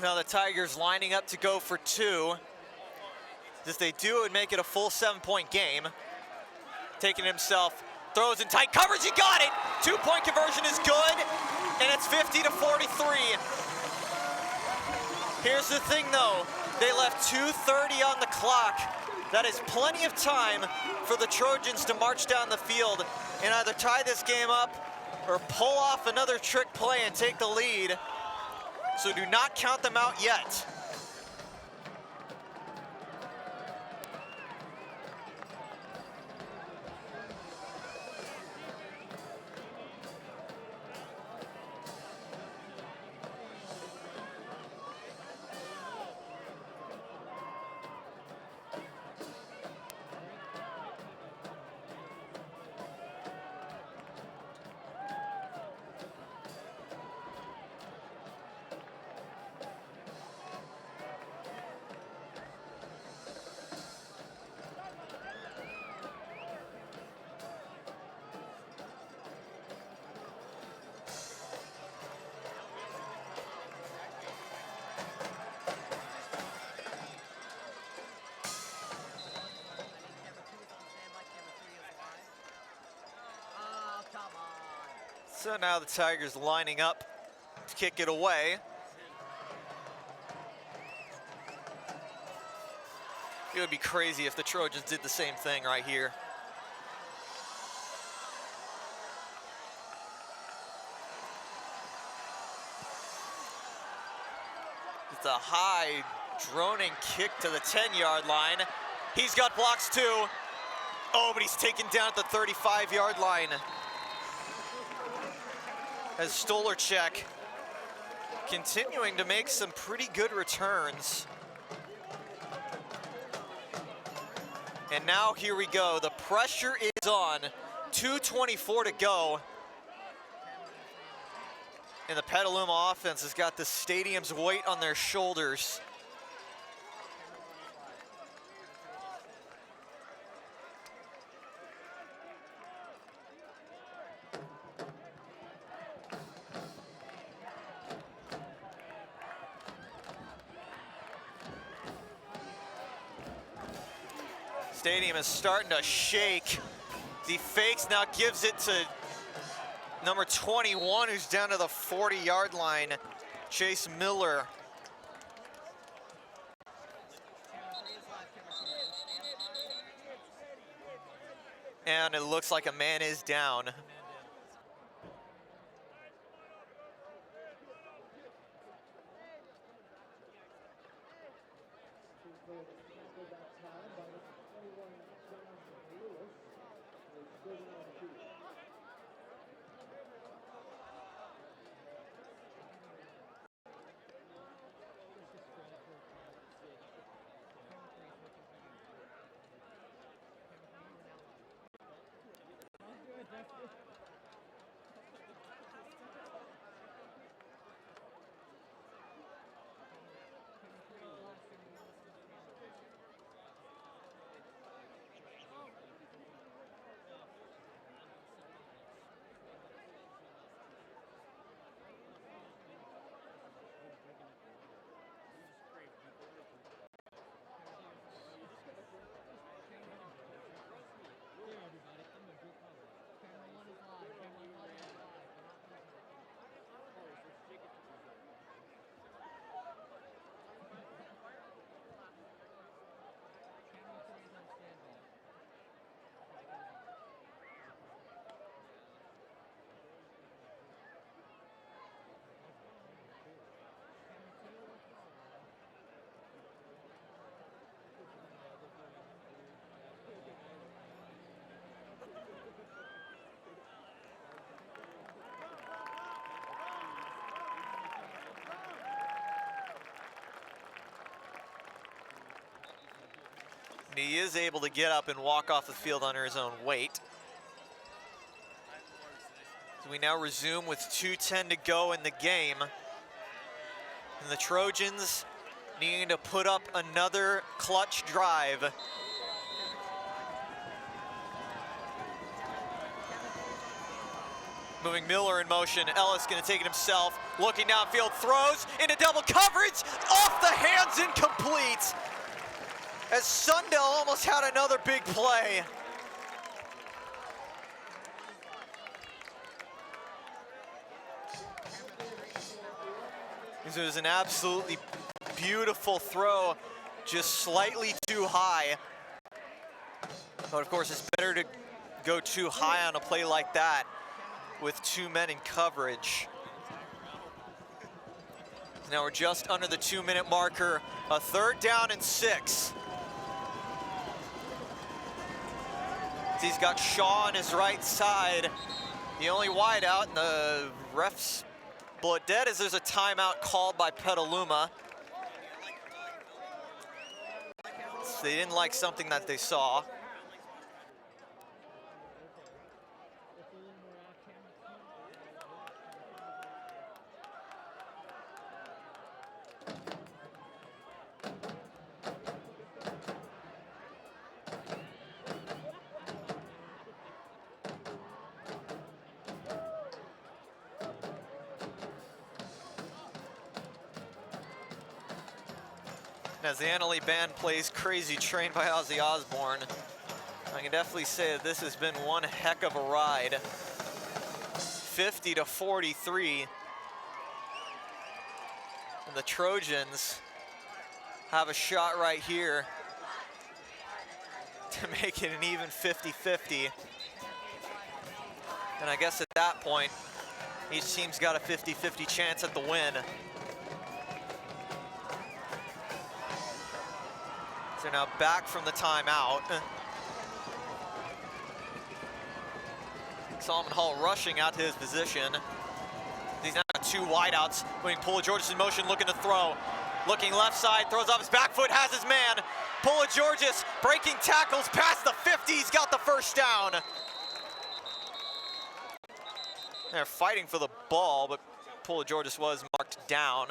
Now the Tigers lining up to go for two. If they do, it would make it a full 7-point game. Taking himself, throws in tight coverage, he got it! 2-point conversion is good, and it's 50-43. Here's the thing though, they left 2:30 on the clock. That is plenty of time for the Trojans to march down the field and either tie this game up or pull off another trick play and take the lead. So do not count them out yet. So now the Tigers lining up to kick it away. It would be crazy if the Trojans did the same thing right here. with a high droning kick to the 10-yard line. He's got blocks too. Oh, but he's taken down at the 35-yard line. As Stolarczyk continuing to make some pretty good returns. And now here we go. The pressure is on. 2:24 to go. And the Petaluma offense has got the stadium's weight on their shoulders. Stadium is starting to shake. He fakes, now gives it to number 21, who's down to the 40-yard line, Chase Miller. And it looks like a man is down. And he is able to get up and walk off the field under his own weight. So we now resume with 2:10 to go in the game. And the Trojans needing to put up another clutch drive. Moving Miller in motion, Ellis gonna take it himself, looking downfield, throws into double coverage, off the hands, incomplete. As Sundell almost had another big play. This was an absolutely beautiful throw, just slightly too high. But of course, it's better to go too high on a play like that with two men in coverage. Now we're just under the 2-minute marker, a 3rd down and 6. He's got Shaw on his right side, the only wide out, and the refs blow it dead as there's a timeout called by Petaluma. So they didn't like something that they saw. As the Annalee Band plays Crazy Train by Ozzy Osbourne, I can definitely say that this has been one heck of a ride. 50-43. And the Trojans have a shot right here to make it an even 50-50. And I guess at that point, each team's got a 50-50 chance at the win. So now back from the timeout. Solomon Hall rushing out to his position. He's now got 2 wideouts. Putting Pula Georges in motion, looking to throw. Looking left side, throws off his back foot, has his man. Pula Georges breaking tackles past the 50. He's got the first down. They're fighting for the ball, but Pula Georges was marked down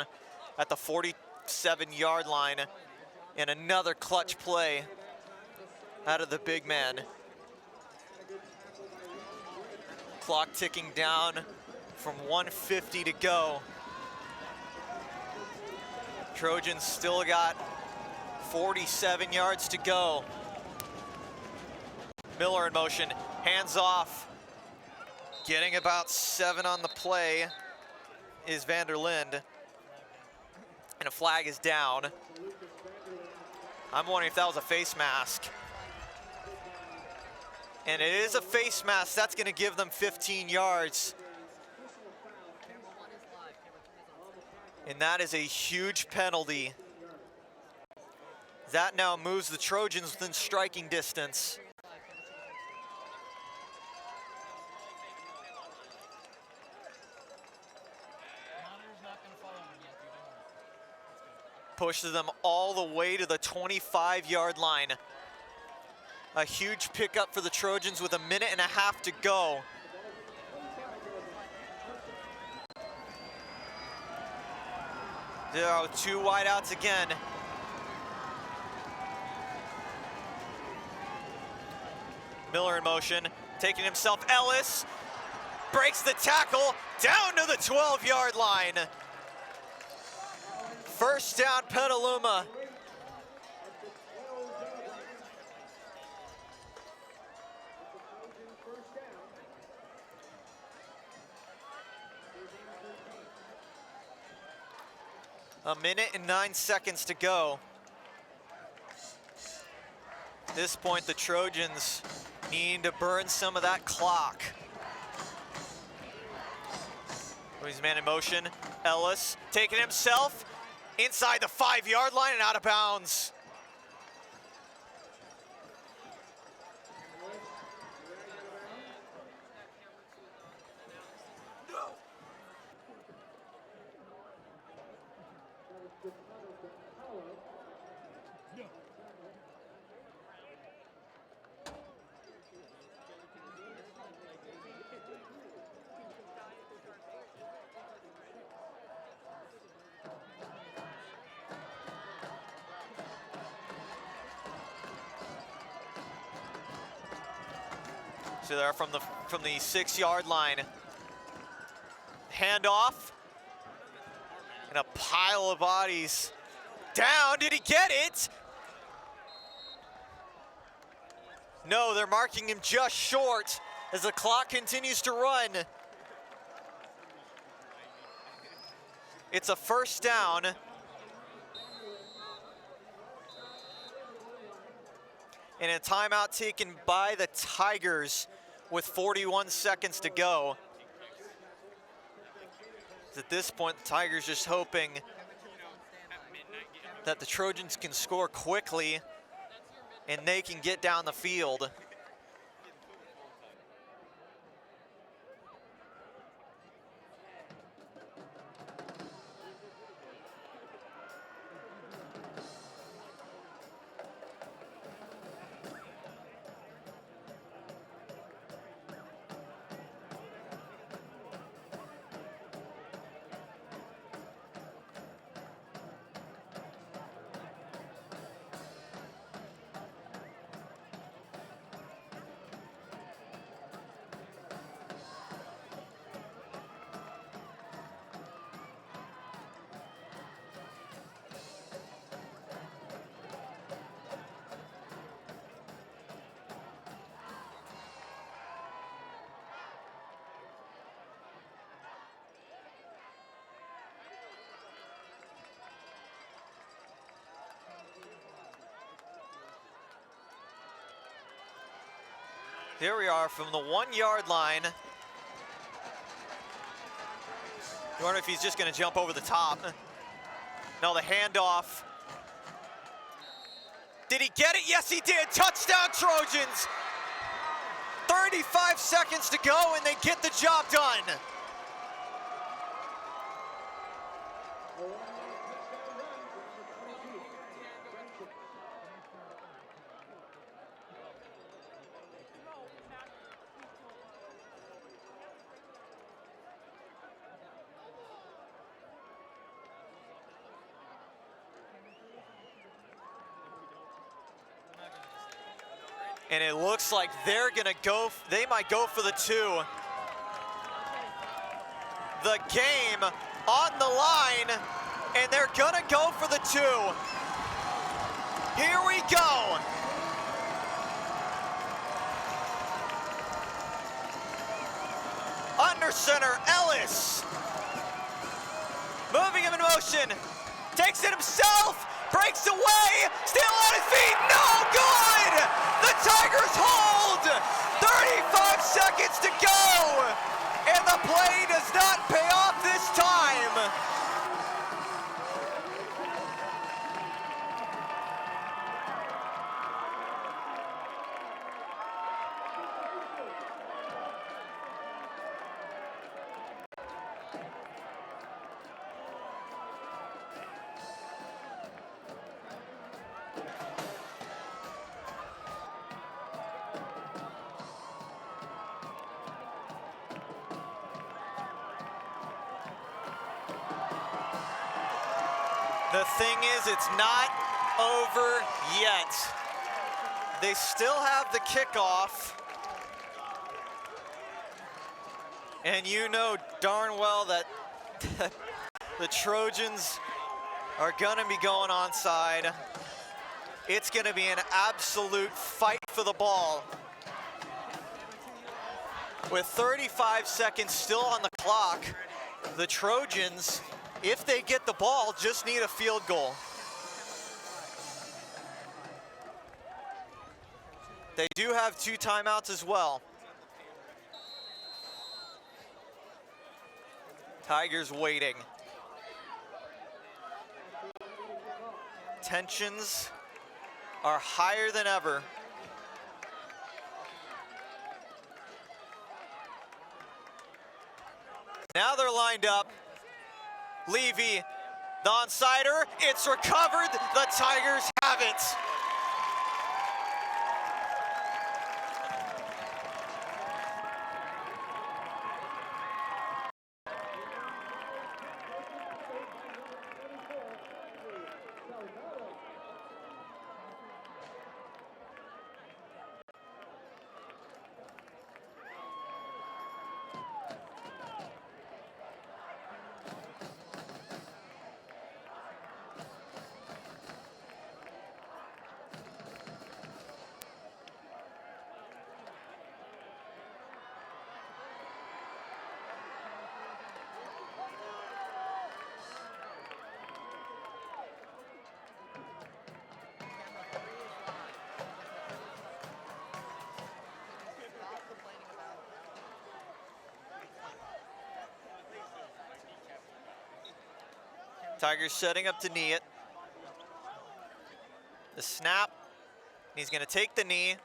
at the 47-yard line. And another clutch play out of the big man. Clock ticking down from 1:50 to go. Trojans still got 47 yards to go. Miller in motion, hands off. Getting about 7 on the play is Vanderlind. And a flag is down. I'm wondering if that was a face mask. And it is a face mask. That's going to give them 15 yards. And that is a huge penalty. That now moves the Trojans within striking distance. Pushes them all the way to the 25-yard line. A huge pickup for the Trojans with 1.5 minutes to go. There are 2 wideouts again. Miller in motion, taking himself. Ellis breaks the tackle down to the 12-yard line. First down, Petaluma. A 1 minute and 9 seconds to go. At this point, the Trojans need to burn some of that clock. He's man in motion. Ellis taking himself inside the 5-yard line and out of bounds. So they're from the 6-yard line. Handoff. And a pile of bodies. Down, did he get it? No, they're marking him just short as the clock continues to run. It's a first down. And a timeout taken by the Tigers with 41 seconds to go. At this point, the Tigers just hoping that the Trojans can score quickly and they can get down the field. Here we are from the 1-yard line. You wonder if he's just going to jump over the top. No, the handoff. Did he get it? Yes, he did. Touchdown, Trojans. 35 seconds to go, and they get the job done. And it looks like they're gonna go, they might go for the 2. The game on the line, and they're gonna go for the 2. Here we go. Under center, Ellis. Moving him in motion, takes it himself, breaks away, still on his feet, no good! The Tigers hold! 35 seconds to go! And the play does not pay off this time! The thing is, it's not over yet. They still have the kickoff. And you know darn well that the Trojans are gonna be going onside. It's gonna be an absolute fight for the ball. With 35 seconds still on the clock, the Trojans, if they get the ball, just need a field goal. They do have 2 timeouts as well. Tigers waiting. Tensions are higher than ever. Now they're lined up. Levy, the onside-er, it's recovered. The Tigers have it. Tigers setting up to knee it. The snap, he's gonna take the knee.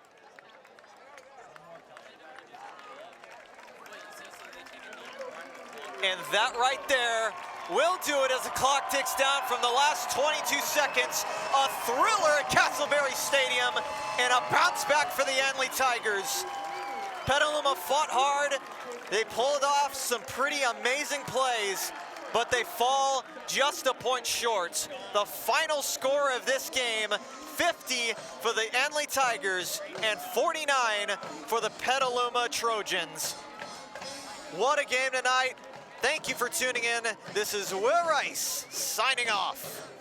And that right there will do it as the clock ticks down from the last 22 seconds. A thriller at Castleberry Stadium and a bounce back for the Anley Tigers. Petaluma fought hard. They pulled off some pretty amazing plays, but they fall just a point short. The final score of this game, 50 for the Anley Tigers and 49 for the Petaluma Trojans. What a game tonight. Thank you for tuning in. This is Will Rice signing off.